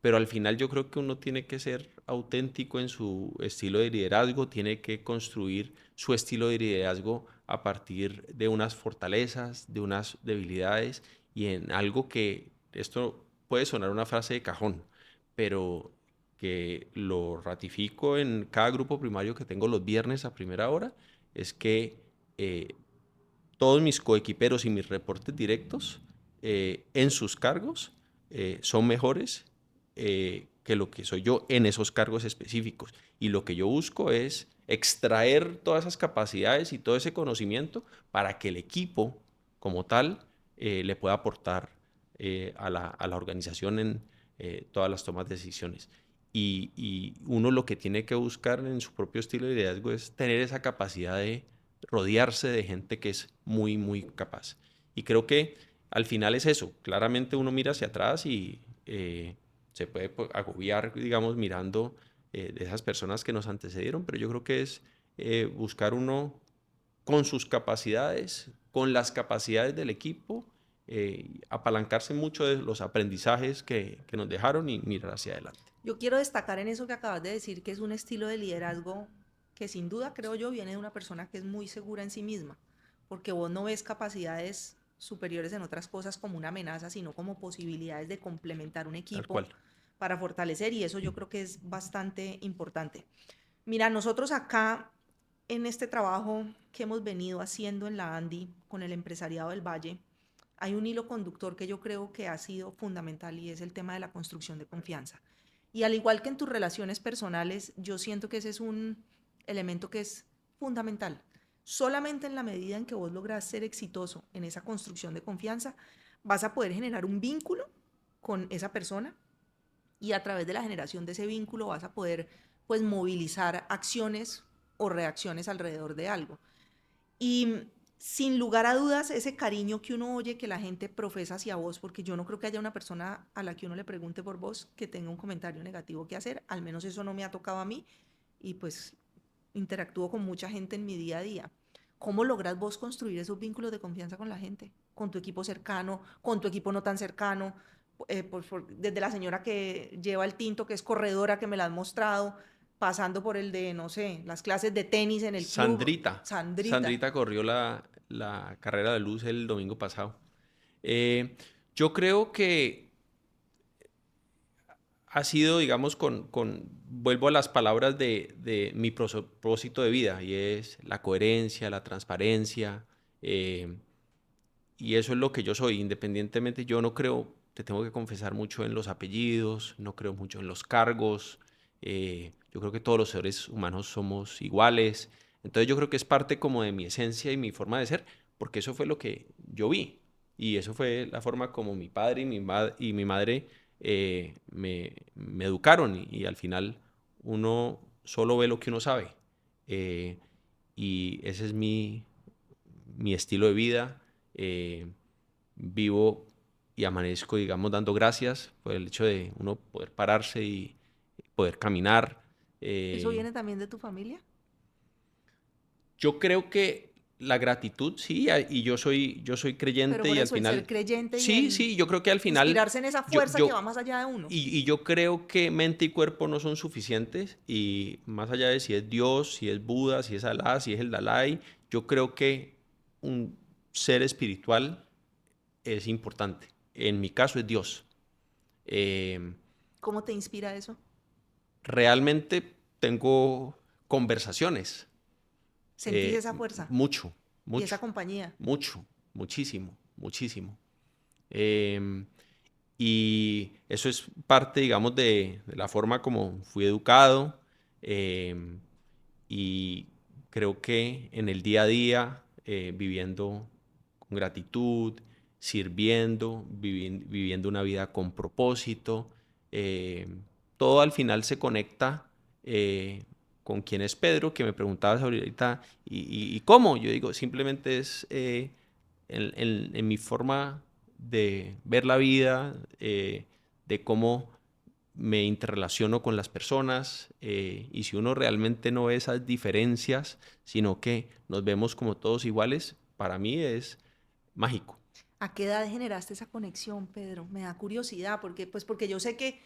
Pero al final yo creo que uno tiene que ser auténtico en su estilo de liderazgo, tiene que construir su estilo de liderazgo a partir de unas fortalezas, de unas debilidades y en algo que esto puede sonar una frase de cajón, pero que lo ratifico en cada grupo primario que tengo los viernes a primera hora, es que eh, todos mis coequiperos y mis reportes directos en sus cargos son mejores que lo que soy yo en esos cargos específicos. Y lo que yo busco es extraer todas esas capacidades y todo ese conocimiento para que el equipo como tal le pueda aportar a la organización en todas las tomas de decisiones. Y uno lo que tiene que buscar en su propio estilo de liderazgo es tener esa capacidad de rodearse de gente que es muy, muy capaz. Y creo que al final es eso. Claramente uno mira hacia atrás y se puede agobiar, digamos, mirando de esas personas que nos antecedieron, pero yo creo que es buscar uno con sus capacidades, con las capacidades del equipo, apalancarse mucho de los aprendizajes que nos dejaron y mirar hacia adelante. Yo quiero destacar en eso que acabas de decir, que es un estilo de liderazgo que sin duda creo yo viene de una persona que es muy segura en sí misma, porque vos no ves capacidades superiores en otras cosas como una amenaza, sino como posibilidades de complementar un Tal equipo cual. para fortalecer y eso yo creo que es bastante importante. Mira, nosotros acá en este trabajo que hemos venido haciendo en la ANDI con el empresariado del Valle, hay un hilo conductor que yo creo que ha sido fundamental y es el tema de la construcción de confianza. Y al igual que en tus relaciones personales, yo siento que ese es un elemento que es fundamental. Solamente en la medida en que vos logras ser exitoso en esa construcción de confianza, vas a poder generar un vínculo con esa persona y a través de la generación de ese vínculo vas a poder movilizar acciones o reacciones alrededor de algo. Y sin lugar a dudas, ese cariño que uno oye que la gente profesa hacia vos, porque yo no creo que haya una persona a la que uno le pregunte por vos que tenga un comentario negativo que hacer, al menos eso no me ha tocado a mí, y pues interactúo con mucha gente en mi día a día. ¿Cómo logras vos construir esos vínculos de confianza con la gente? Con tu equipo cercano, con tu equipo no tan cercano, desde la señora que lleva el tinto, que es corredora, que me la has mostrado, pasando por el de, no sé, las clases de tenis en el club, Sandrita. Sandrita. Sandrita corrió la carrera de luz el domingo pasado. Eh, yo creo que ha sido, digamos, vuelvo a las palabras de mi propósito de vida, y es la coherencia, la transparencia, eh, y eso es lo que yo soy, independientemente, yo no creo, te tengo que confesar, mucho en los apellidos, no creo mucho en los cargos, yo creo que todos los seres humanos somos iguales, entonces yo creo que es parte como de mi esencia y mi forma de ser, porque eso fue lo que yo vi, y eso fue la forma como mi padre y mi madre me educaron, y al final uno solo ve lo que uno sabe, eh, y ese es mi estilo de vida. eh, Vivo y amanezco, digamos, dando gracias por el hecho de uno poder pararse y poder caminar. ¿Eso Eh, viene también de tu familia? yo creo que la gratitud, sí, y yo soy Pero creyente, por y al eso el ser final, creyente y sí, el sí, yo creo que al final, inspirarse en esa yo, fuerza que va yo, más allá de uno. y yo creo que mente y cuerpo no son suficientes, y más allá de si es Dios, si es Buda, si es Alá, si es el Dalai, yo creo que un ser espiritual es importante. En mi caso es Dios. Eh, ¿Cómo te inspira eso? realmente tengo conversaciones, ¿Sentís esa fuerza mucho, y esa mucho, compañía? mucho, muchísimo, muchísimo. Eh, y eso es parte, digamos, de la forma como fui educado, eh, y creo que en el día a día, viviendo con gratitud, sirviendo, viviendo una vida con propósito, eh, todo al final se conecta, con quién es Pedro, que me preguntabas ahorita, y cómo. Yo digo, simplemente es, en mi forma de ver la vida, de cómo me interrelaciono con las personas, y si uno realmente no ve esas diferencias, sino que nos vemos como todos iguales, para mí es mágico. ¿A qué edad generaste esa conexión, Pedro? Me da curiosidad, porque yo sé que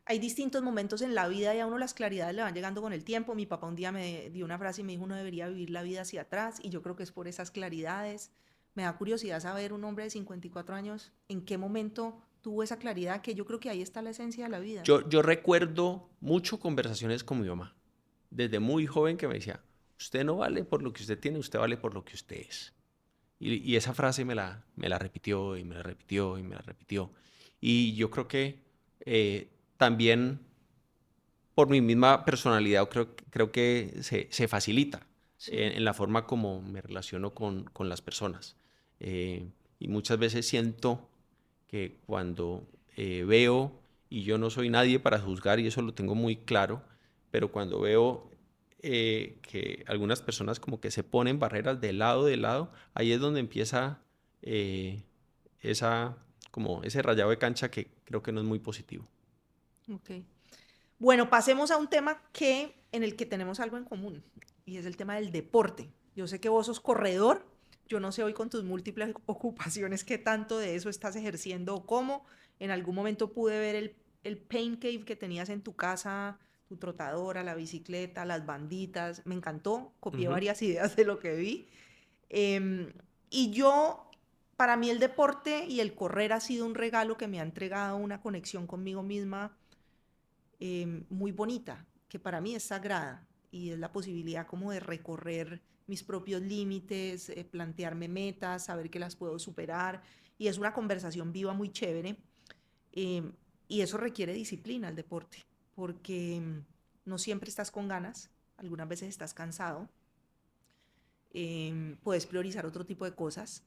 hay distintos momentos en la vida y a uno las claridades le van llegando con el tiempo. Mi papá un día me dio una frase y me dijo, uno debería vivir la vida hacia atrás, y yo creo que es por esas claridades. Me da curiosidad saber un hombre de 54 años, en qué momento tuvo esa claridad, que yo creo que ahí está la esencia de la vida. Yo recuerdo mucho conversaciones con mi mamá, desde muy joven, que me decía, usted no vale por lo que usted tiene, usted vale por lo que usted es. Y esa frase me la repitió y me la repitió y me la repitió. Y yo creo que, también por mi misma personalidad, creo que se facilita Sí. en la forma como me relaciono con las personas. Eh, y muchas veces siento que cuando, veo, y yo no soy nadie para juzgar, y eso lo tengo muy claro, pero cuando veo, que algunas personas como que se ponen barreras de lado, ahí es donde empieza, eh, esa, como ese rayado de cancha que creo que no es muy positivo. Ok. Bueno, pasemos a un tema en el que tenemos algo en común, y es el tema del deporte. Yo sé que vos sos corredor, yo no sé hoy con tus múltiples ocupaciones qué tanto de eso estás ejerciendo o cómo. En algún momento pude ver el pain cave que tenías en tu casa, tu trotadora, la bicicleta, las banditas. Me encantó, copié Ujú. varias ideas de lo que vi. Em, y yo, para mí el deporte y el correr ha sido un regalo que me ha entregado una conexión conmigo misma, muy bonita, que para mí es sagrada, y es la posibilidad como de recorrer mis propios límites, plantearme metas, saber que las puedo superar, y es una conversación viva muy chévere. eh, y eso requiere disciplina, el deporte, porque no siempre estás con ganas, algunas veces estás cansado, puedes priorizar otro tipo de cosas,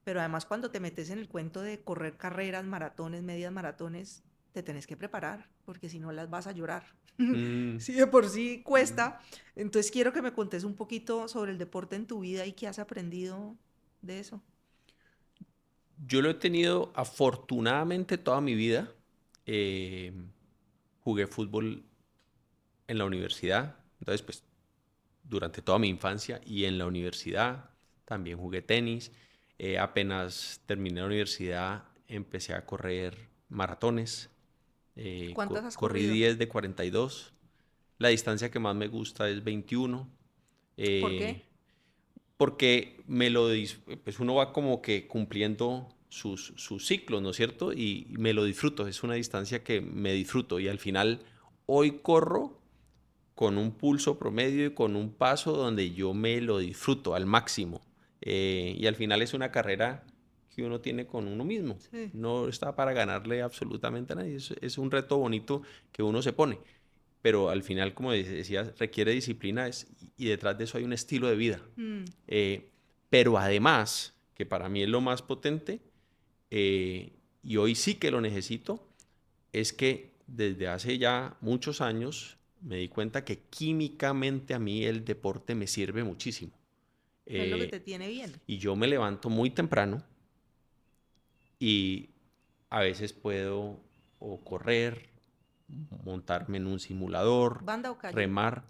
pero además cuando te metes en el cuento de correr carreras, maratones, medias maratones, te tenés que preparar, porque si no las vas a llorar. Mm. Sí, de por sí cuesta. Entonces quiero que me contes un poquito sobre el deporte en tu vida y qué has aprendido. de eso? Yo lo he tenido afortunadamente toda mi vida. Eh, Jugué fútbol en la universidad, entonces pues durante toda mi infancia y en la universidad también jugué tenis. Apenas terminé la universidad empecé a correr maratones. ¿Cuántas has Corrí corrido? 10 de 42. La distancia que más me gusta es 21. ¿Por qué? eh, Porque pues uno va como que cumpliendo sus ciclos, ¿no es cierto? Y me lo disfruto, es una distancia que me disfruto y al final hoy corro con un pulso promedio y con un paso donde yo me lo disfruto al máximo. Y al final es una carrera que uno tiene con uno mismo. Sí. No está para ganarle absolutamente a nadie. Es un reto bonito que uno se pone. Pero al final, como decías, requiere disciplina y detrás de eso hay un estilo de vida. Mm, Eh, pero además, que para mí es lo más potente, y hoy sí que lo necesito, es que desde hace ya muchos años me di cuenta que químicamente a mí el deporte me sirve muchísimo. es lo que Eh, te tiene bien. y yo me levanto muy temprano y a veces puedo o correr, montarme en un simulador, ¿Banda o calle? remar,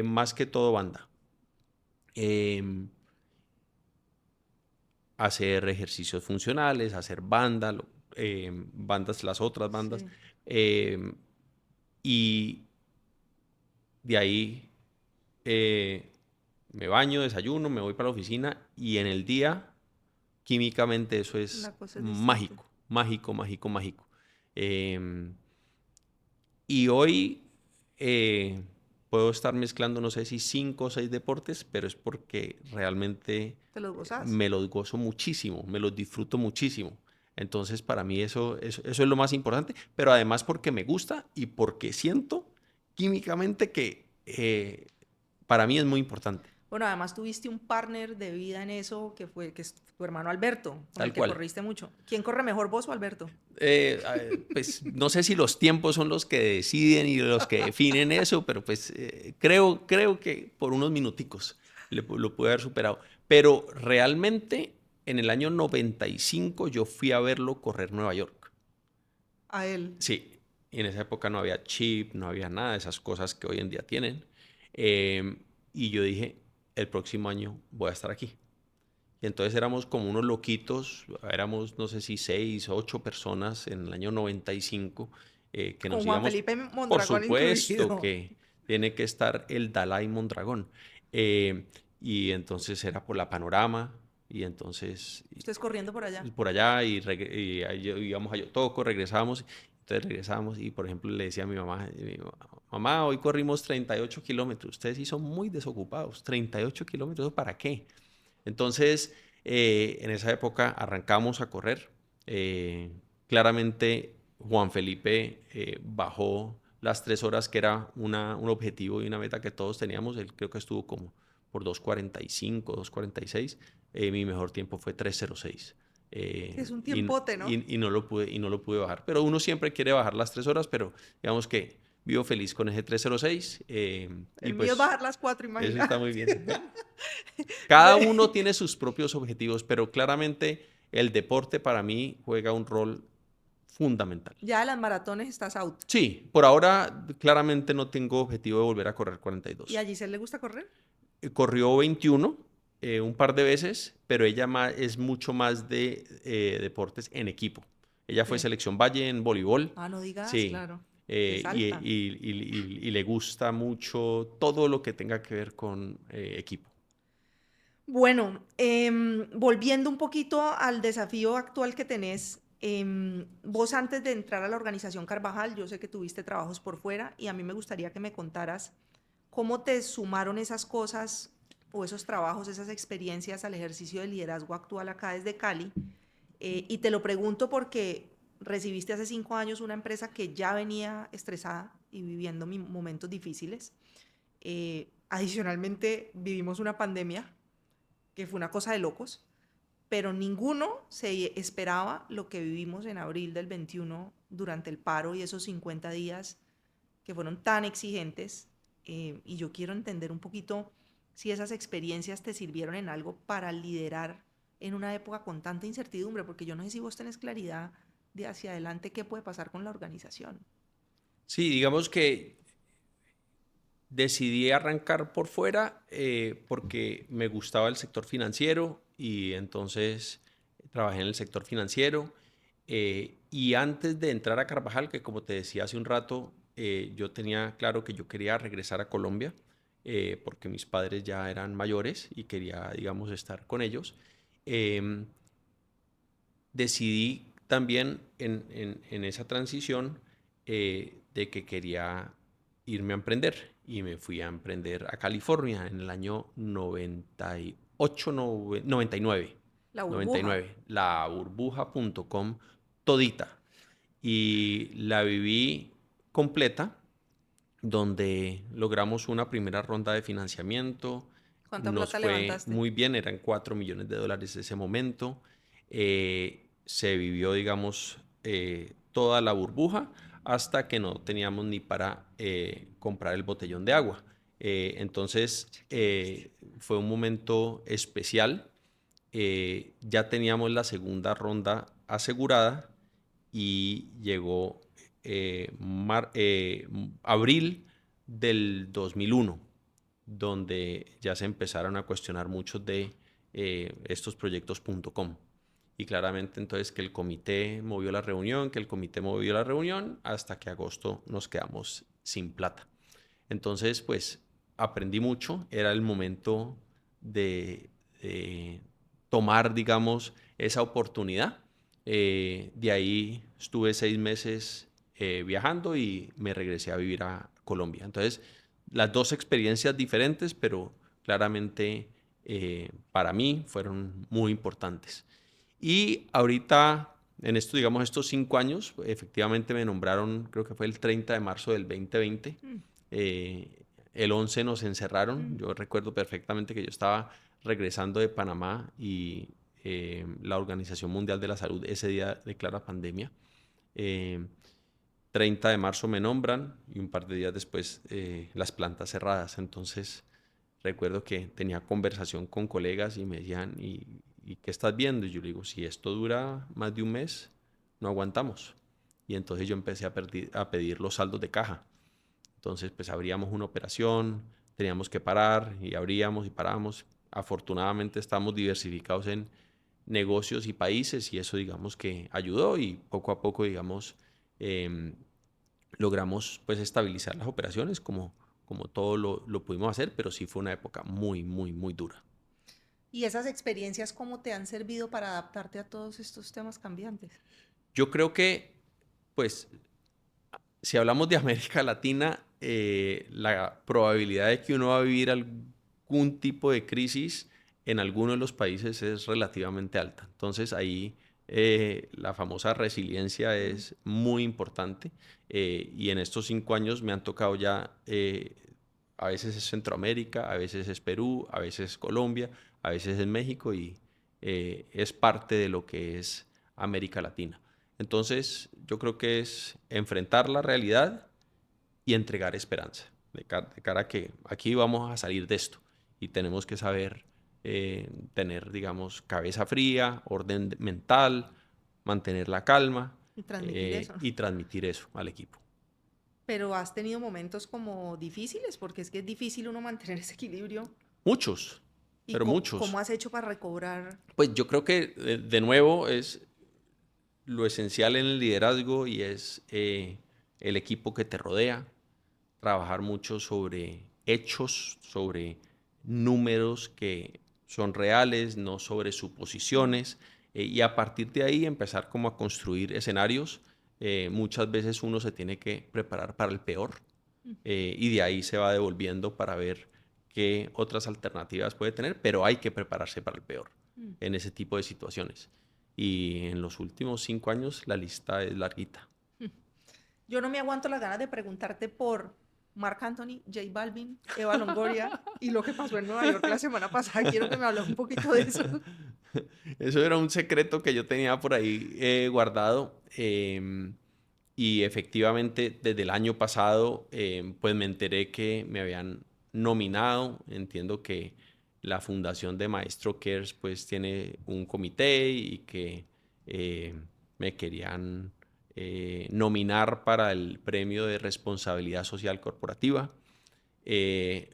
más que todo banda. Em, Hacer ejercicios funcionales, hacer banda, bandas, las otras bandas. Sí. em, y de ahí eh, me baño, desayuno, me voy para la oficina y en el día, químicamente, eso es La cosa es distinta. mágico, mágico, mágico, mágico. Em, y hoy eh, puedo estar mezclando, no sé si 5 o 6 deportes, pero es porque realmente ¿Te los gozas? me los gozo muchísimo, me los disfruto muchísimo. Entonces, para mí eso es lo más importante, pero además porque me gusta y porque siento químicamente que para mí es muy importante, Bueno, además tuviste un partner de vida en eso que es tu hermano Alberto, con el tal que cual. corriste mucho. ¿Quién corre mejor, vos o Alberto? Pues no sé si los tiempos son los que deciden y los que definen eso, pero pues creo que por unos minuticos lo pude haber superado. Pero realmente en el año 95 yo fui a verlo correr Nueva York. A él. Sí, y en esa época no había chip, no había nada de esas cosas que hoy en día tienen. Y yo dije, el próximo año voy a estar aquí. Y entonces éramos como unos loquitos, éramos no sé si 6 o 8 personas en el año 95 que Con nos Juan íbamos, Felipe por Mondragón supuesto incluido. que tiene que estar el Dalai Mondragón. Eh, y entonces era por la Panorama y entonces Ustedes corriendo por allá. por allá y ahí íbamos a Yotoco, regresábamos, entonces regresábamos y por ejemplo le decía a mi mamá, mamá, hoy corrimos 38 kilómetros, ustedes sí son muy desocupados, 38 kilómetros, ¿eso para qué? Entonces, en esa época arrancamos a correr. Eh, Claramente, Juan Felipe bajó las 3 horas, que era un objetivo y una meta que todos teníamos. Él creo que estuvo como por 2:45, 2:46. Mi mejor tiempo fue 3:06. Que es un Y, tiempote, ¿no? no lo pude bajar. Pero uno siempre quiere bajar las 3 horas, pero digamos que vivo feliz con ese 3:06. Y El mío es pues bajar las 4, eso está imagínate. muy bien. Cada uno tiene sus propios objetivos, pero claramente el deporte para mí juega un rol fundamental. Ya de las maratones estás out. Sí, por ahora claramente no tengo objetivo de volver a correr ¿Y a 42. Giselle le gusta correr? Corrió 21 un par de veces, pero ella es mucho más de deportes en equipo. Ella fue Sí. selección Valle en voleibol, Ah, no digas, sí, claro. Es y, alta. y le gusta mucho todo lo que tenga que ver con equipo. Bueno, volviendo un poquito al desafío actual que tenés, vos antes de entrar a la organización Carvajal, yo sé que tuviste trabajos por fuera y a mí me gustaría que me contaras cómo te sumaron esas cosas o esos trabajos, esas experiencias al ejercicio de liderazgo actual acá desde Cali. Y te lo pregunto porque recibiste hace 5 años una empresa que ya venía estresada y viviendo momentos difíciles. Adicionalmente, vivimos una pandemia que fue una cosa de locos, pero ninguno se esperaba lo que vivimos en abril del 21 durante el paro y esos 50 días que fueron tan exigentes. Y yo quiero entender un poquito si esas experiencias te sirvieron en algo para liderar en una época con tanta incertidumbre? Porque yo no sé si vos tenés claridad de hacia adelante qué puede pasar con la organización. Sí, digamos que decidí arrancar por fuera porque me gustaba el sector financiero y entonces trabajé en el sector financiero. Y antes de entrar a Carvajal, que como te decía hace un rato, yo tenía claro que yo quería regresar a Colombia porque mis padres ya eran mayores y quería, digamos, estar con ellos. Em, Decidí también en esa transición de que quería irme a emprender y me fui a emprender a California en el año 98, 99, La burbuja. 99, laburbuja.com todita. Y la viví completa, donde logramos una primera ronda de financiamiento. ¿Cuánta Nos plata fue levantaste? muy bien, eran $4 millones ese momento. Se vivió, digamos, toda la burbuja hasta que no teníamos ni para comprar el botellón de agua. Entonces, fue un momento especial. Ya teníamos la segunda ronda asegurada y llegó abril del 2001, donde ya se empezaron a cuestionar muchos de estos proyectos.com. Y claramente entonces que el comité movió la reunión, que el comité movió la reunión, hasta que agosto nos quedamos sin plata. Entonces, pues aprendí mucho, era el momento de tomar, digamos, esa oportunidad. De ahí estuve 6 meses viajando y me regresé a vivir a Colombia. Entonces, las dos experiencias diferentes, pero claramente para mí fueron muy importantes. Y ahorita, en esto, digamos, estos 5 años, efectivamente me nombraron, creo que fue el 30 de marzo del 2020. Mm, El 11 nos encerraron. mm. Yo recuerdo perfectamente que yo estaba regresando de Panamá y la Organización Mundial de la Salud ese día declara pandemia. Eh, 30 de marzo me nombran y un par de días después las plantas cerradas. Entonces recuerdo que tenía conversación con colegas y me decían, ¿y qué estás viendo? Y yo le digo, si esto dura más de un mes, no aguantamos. Y entonces yo empecé a pedir los saldos de caja. Entonces, pues abríamos una operación, teníamos que parar y abríamos y paramos. Afortunadamente estamos diversificados en negocios y países y eso digamos que ayudó y poco a poco digamos em, logramos pues estabilizar las operaciones como todo lo pudimos hacer, pero sí fue una época muy, muy, muy dura. ¿Y esas experiencias cómo te han servido para adaptarte a todos estos temas cambiantes? Yo creo que pues si hablamos de América Latina, la probabilidad de que uno va a vivir algún tipo de crisis en alguno de los países es relativamente alta. Entonces ahí la famosa resiliencia Mm. es muy importante y en estos 5 años me han tocado ya, a veces es Centroamérica, a veces es Perú, a veces es Colombia, a veces es México y es parte de lo que es América Latina. Entonces, yo creo que es enfrentar la realidad y entregar esperanza, de cara a que aquí vamos a salir de esto y tenemos que saber tener, digamos, cabeza fría, orden mental, mantener la calma Y transmitir eso. y transmitir eso al equipo. Pero has tenido momentos como difíciles, porque es que es difícil uno mantener ese equilibrio. Muchos, ¿Y pero cómo muchos. has hecho para recobrar? Pues yo creo que de nuevo es lo esencial en el liderazgo y es el equipo que te rodea, trabajar mucho sobre hechos, sobre números que son reales, no sobre Mm, suposiciones, y a partir de ahí empezar como a construir escenarios. Muchas veces uno se tiene que preparar para el peor mm, y de ahí se va devolviendo para ver qué otras alternativas puede tener, pero hay que prepararse para el peor mm. en ese tipo de situaciones. Y en los últimos 5 años la lista es larguita. Yo no me aguanto las ganas de preguntarte por Marc Anthony, J Balvin, Eva Longoria y lo que pasó en Nueva York la semana pasada. Quiero que me hables un poquito de eso. Eso era un secreto que yo tenía por ahí guardado. Y efectivamente, desde el año pasado, pues me enteré que me habían nominado. Entiendo que la fundación de Maestro Cares pues tiene un comité y que me querían nominar para el premio de responsabilidad social corporativa.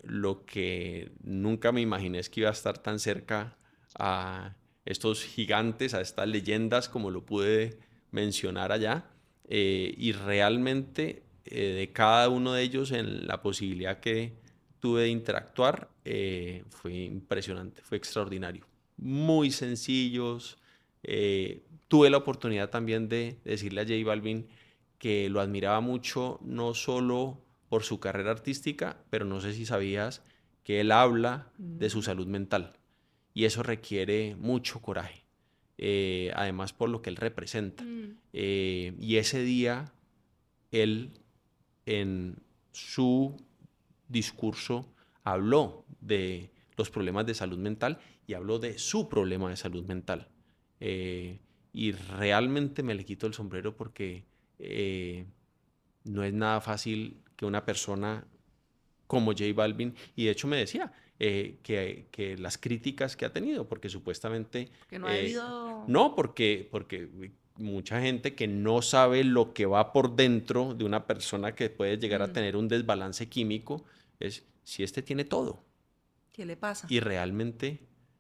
Lo que nunca me imaginé es que iba a estar tan cerca a estos gigantes, a estas leyendas, como lo pude mencionar allá. Y realmente de cada uno de ellos, en la posibilidad que tuve de interactuar, fue impresionante, fue extraordinario. Muy sencillos. Tuve la oportunidad también de decirle a J Balvin que lo admiraba mucho, no solo por su carrera artística, pero no sé si sabías que él habla de su salud mental y eso requiere mucho coraje, además por lo que él representa. Mm. Y ese día, él en su discurso habló de los problemas de salud mental y habló de su problema de salud mental. Eh, y realmente me le quito el sombrero porque no es nada fácil que una persona como J Balvin, y de hecho me decía que las críticas que ha tenido, porque supuestamente Que no ha debido... no, porque mucha gente que no sabe lo que va por dentro de una persona que puede llegar a Mm. tener un desbalance químico, es si este tiene todo. ¿Qué le pasa? Y realmente,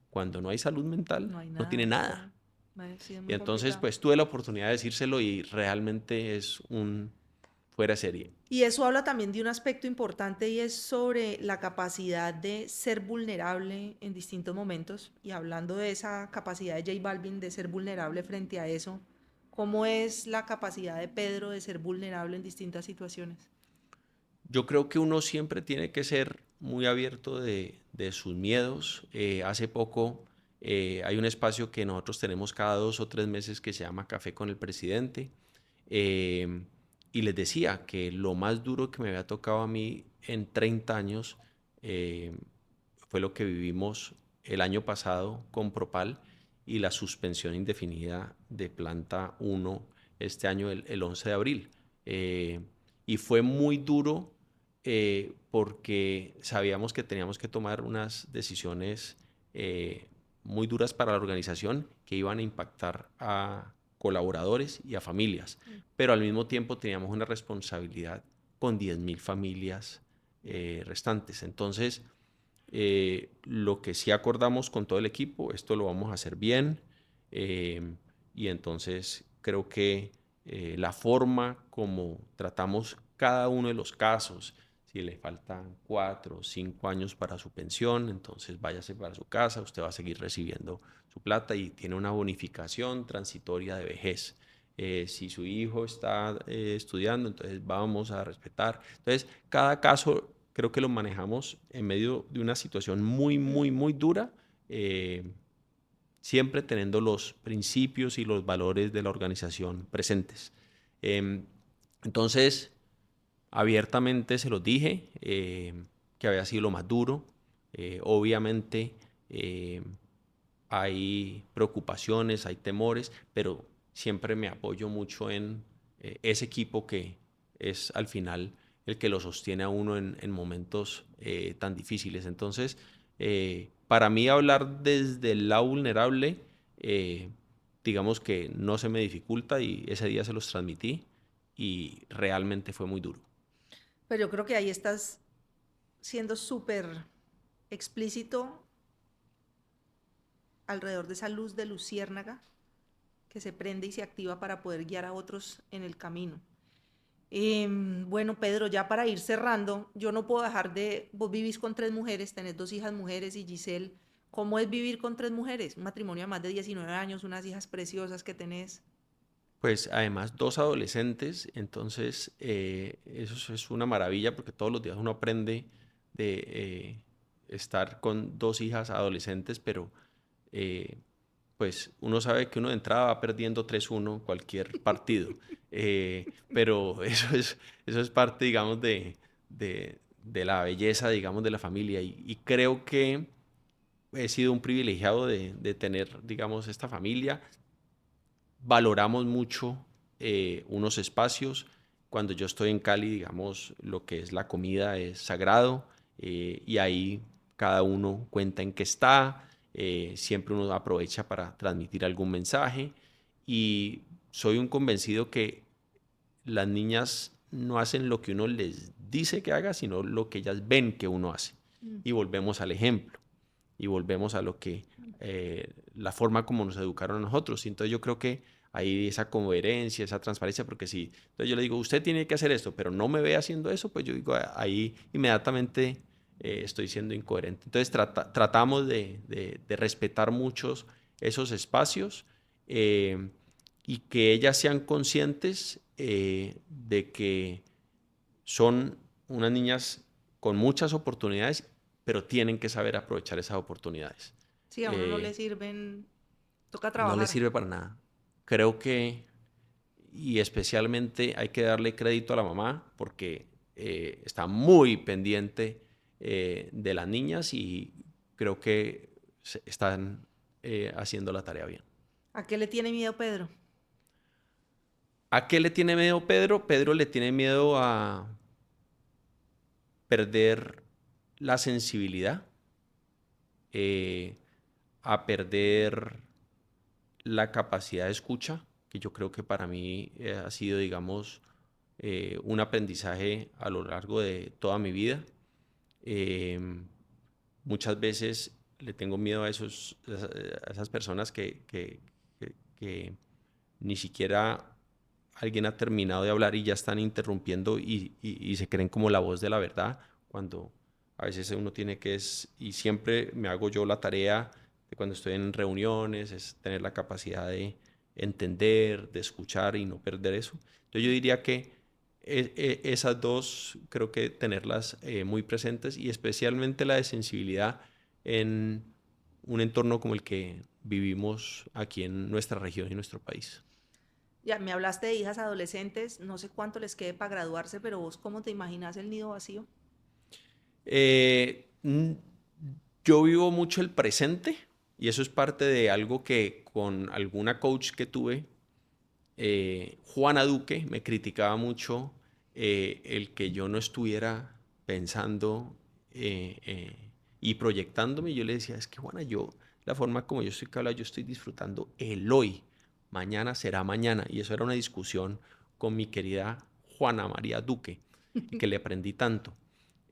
cuando no hay salud mental, No hay no tiene nada, nada. sí, es Y muy entonces, complicado. pues tuve la oportunidad de decírselo y realmente es un fuera de serie. Y eso habla también de un aspecto importante y es sobre la capacidad de ser vulnerable en distintos momentos. Y hablando de esa capacidad de J Balvin de ser vulnerable frente a eso, ¿cómo es la capacidad de Pedro de ser vulnerable en distintas situaciones? Yo creo que uno siempre tiene que ser muy abierto de sus miedos. Hace poco hay un espacio que nosotros tenemos cada 2 o 3 meses que se llama Café con el Presidente. eh, y les decía que lo más duro que me había tocado a mí en 30 años eh, fue lo que vivimos el año pasado con Propal y la suspensión indefinida de planta 1 este año, el 11 de abril. Y fue muy duro porque sabíamos que teníamos que tomar unas decisiones muy duras para la organización que iban a impactar a colaboradores y a familias, pero al mismo tiempo teníamos una responsabilidad con 10.000 familias restantes. Entonces, lo que sí acordamos con todo el equipo, esto lo vamos a hacer bien, y entonces creo que la forma como tratamos cada uno de los casos, si le faltan 4 o 5 años para su pensión, entonces váyase para su casa, usted va a seguir recibiendo su plata y tiene una bonificación transitoria de vejez. Si su hijo está estudiando, entonces vamos a respetar. Entonces, cada caso creo que lo manejamos en medio de una situación muy, muy, muy dura, eh, siempre teniendo los principios y los valores de la organización presentes. Eh, entonces, abiertamente se los dije que había sido lo más duro. Obviamente hay preocupaciones, hay temores, pero siempre me apoyo mucho en ese equipo que es al final el que lo sostiene a uno en momentos tan difíciles. Entonces, para mí hablar desde el lado vulnerable, digamos que no se me dificulta y ese día se los transmití y realmente fue muy duro. Pero yo creo que ahí estás siendo súper explícito alrededor de esa luz de luciérnaga que se prende y se activa para poder guiar a otros en el camino. Bueno, Pedro, ya para ir cerrando, yo no puedo dejar de, vos vivís con 3 mujeres, tenés 2 hijas mujeres y Giselle, ¿cómo es vivir con 3 mujeres? Un matrimonio de más de 19 años, unas hijas preciosas que tenés. Pues además 2 adolescentes, entonces eso es una maravilla porque todos los días uno aprende de estar con 2 hijas adolescentes, pero eh, pues uno sabe que uno de entrada va perdiendo 3-1 cualquier partido. Pero eso es parte, digamos, de la belleza, digamos, de la familia y creo que he sido un privilegiado de tener, digamos, esta familia. Valoramos mucho unos espacios. Cuando yo estoy en Cali, digamos, lo que es la comida es sagrado y ahí cada uno cuenta en qué está, siempre uno aprovecha para transmitir algún mensaje y soy un convencido que las niñas no hacen lo que uno les dice que haga, sino lo que ellas ven que uno hace. Y volvemos al ejemplo, y volvemos a lo que, la forma como nos educaron a nosotros. Y entonces yo creo que hay esa coherencia, esa transparencia, porque si entonces yo le digo, usted tiene que hacer esto, pero no me ve haciendo eso, pues yo digo, ahí inmediatamente estoy siendo incoherente. Entonces tratamos de respetar muchos esos espacios. Y que ellas sean conscientes de que son unas niñas con muchas oportunidades, pero tienen que saber aprovechar esas oportunidades. Sí, a uno no le sirven, toca No les trabajar. sirve para nada. Creo que, y especialmente hay que darle crédito a la mamá, porque está muy pendiente de las niñas y creo que están haciendo la tarea bien. ¿A qué le tiene miedo Pedro? ¿A qué le tiene miedo Pedro? Pedro le tiene miedo a perder la sensibilidad, eh, a perder la capacidad de escucha, que yo creo que para mí ha sido, digamos, un aprendizaje a lo largo de toda mi vida. Eh, Muchas veces le tengo miedo a esas personas que ni siquiera alguien ha terminado de hablar y ya están interrumpiendo y se creen como la voz de la verdad, cuando a veces uno tiene que y siempre me hago yo la tarea de cuando estoy en reuniones, es tener la capacidad de entender, de escuchar y no perder eso. Entonces yo diría que esas dos creo que tenerlas muy presentes y especialmente la de sensibilidad en un entorno como el que vivimos aquí en nuestra región y nuestro país. Ya me hablaste de hijas adolescentes, no sé cuánto les quede para graduarse, pero vos, ¿cómo te imaginas el nido vacío? Eh, mm, yo vivo mucho el presente y eso es parte de algo que con alguna coach que tuve, Juana Duque, me criticaba mucho el que yo no estuviera pensando y proyectándome. Yo le decía, es que Juana, la forma como yo estoy que habla, yo estoy disfrutando el hoy. Mañana será mañana. Y eso era una discusión con mi querida Juana María Duque, y que le aprendí tanto.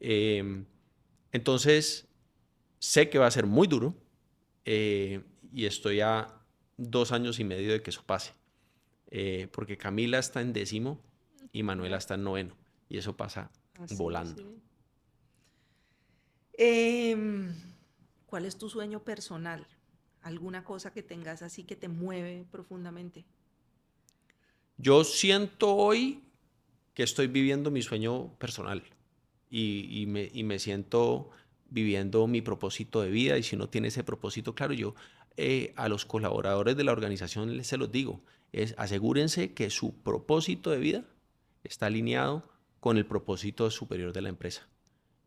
Eh, entonces, sé que va a ser muy duro y estoy a 2 años y medio de que eso pase. Porque Camila está en 10º y Manuela Ya, está en 9º. Y eso pasa así, volando. sí. Em, ¿Cuál es tu sueño personal? ¿Alguna cosa que tengas así que te mueve profundamente? Yo siento hoy que estoy viviendo mi sueño personal y me siento viviendo mi propósito de vida y si uno tiene ese propósito claro, yo a los colaboradores de la organización se los digo, es asegúrense que su propósito de vida está alineado con el propósito superior de la empresa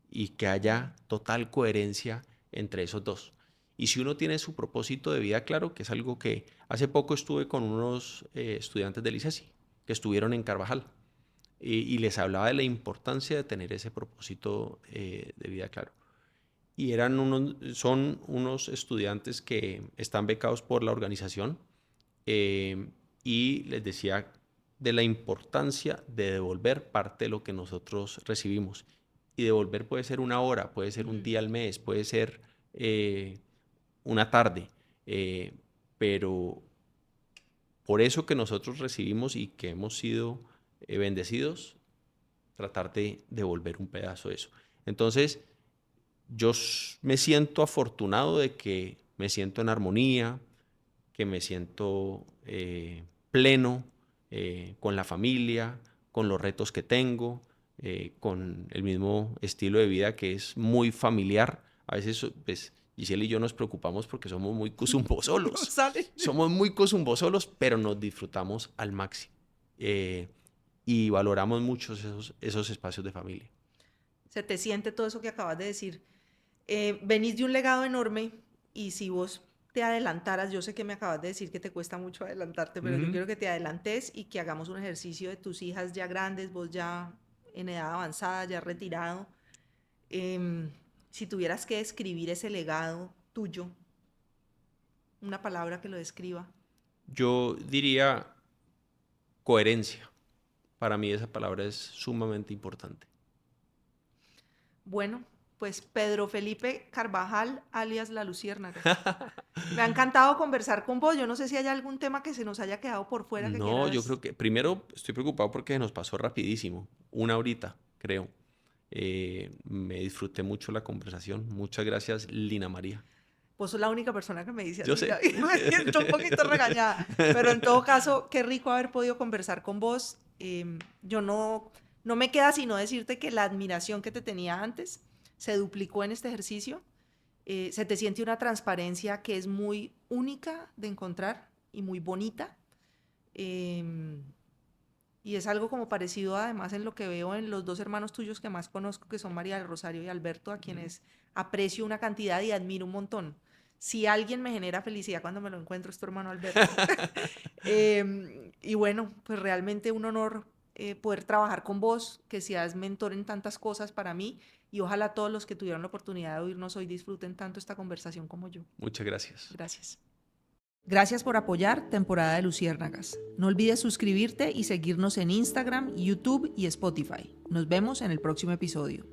y que haya total coherencia entre esos dos. Y si uno tiene su propósito de vida claro, que es algo que hace poco estuve con unos estudiantes del ICESI que estuvieron en Carvajal y les hablaba de la importancia de tener ese propósito de vida claro. Y son unos estudiantes que están becados por la organización y les decía de la importancia de devolver parte de lo que nosotros recibimos. Y devolver puede ser una hora, puede ser un Mm. día al mes, puede ser una tarde, eh, pero por eso que nosotros recibimos y que hemos sido bendecidos, tratar de devolver un pedazo de eso. Entonces, yo me siento afortunado de que me siento en armonía, que me siento pleno con la familia, con los retos que tengo, con el mismo estilo de vida que es muy familiar. A veces, pues, Giselle y yo nos preocupamos porque somos muy No cosumbosolos. sale. Somos muy cosumbosolos, pero nos disfrutamos al máximo. Y valoramos mucho esos espacios de familia. Se te siente todo eso que acabas de decir. Venís de un legado enorme y si vos te adelantaras, yo sé que me acabas de decir que te cuesta mucho adelantarte, pero yo Ujú. quiero que te adelantes y que hagamos un ejercicio de tus hijas ya grandes, vos ya en edad avanzada, ya retirado. Em, si tuvieras que describir ese legado tuyo, una palabra que lo describa. Yo diría coherencia. Para mí esa palabra es sumamente importante. Bueno, pues Pedro Felipe Carvajal, alias La Luciérnaga. Me ha encantado conversar con vos. Yo no sé si hay algún tema que se nos haya quedado por fuera que No, yo quieras. creo que primero estoy preocupado porque nos pasó rapidísimo, una horita, creo. Me disfruté mucho la conversación. Muchas gracias, Lina María. Vos sos la única persona que me dice Yo así, sé. y me siento un poquito regañada. Pero en todo caso, qué rico haber podido conversar con vos. Yo no me queda sino decirte que la admiración que te tenía antes se duplicó en este ejercicio. Se te siente una transparencia que es muy única de encontrar y muy bonita. Y es algo como parecido además en lo que veo en los dos hermanos tuyos que más conozco, que son María del Rosario y Alberto, a quienes aprecio una cantidad y admiro un montón. Si alguien me genera felicidad cuando me lo encuentro es tu hermano Alberto. Y bueno, pues realmente un honor poder trabajar con vos, que seas mentor en tantas cosas para mí, y ojalá todos los que tuvieron la oportunidad de oírnos hoy disfruten tanto esta conversación como yo. Muchas gracias. Gracias. Gracias por apoyar Temporada de Luciérnagas. No olvides suscribirte y seguirnos en Instagram, YouTube y Spotify. Nos vemos en el próximo episodio.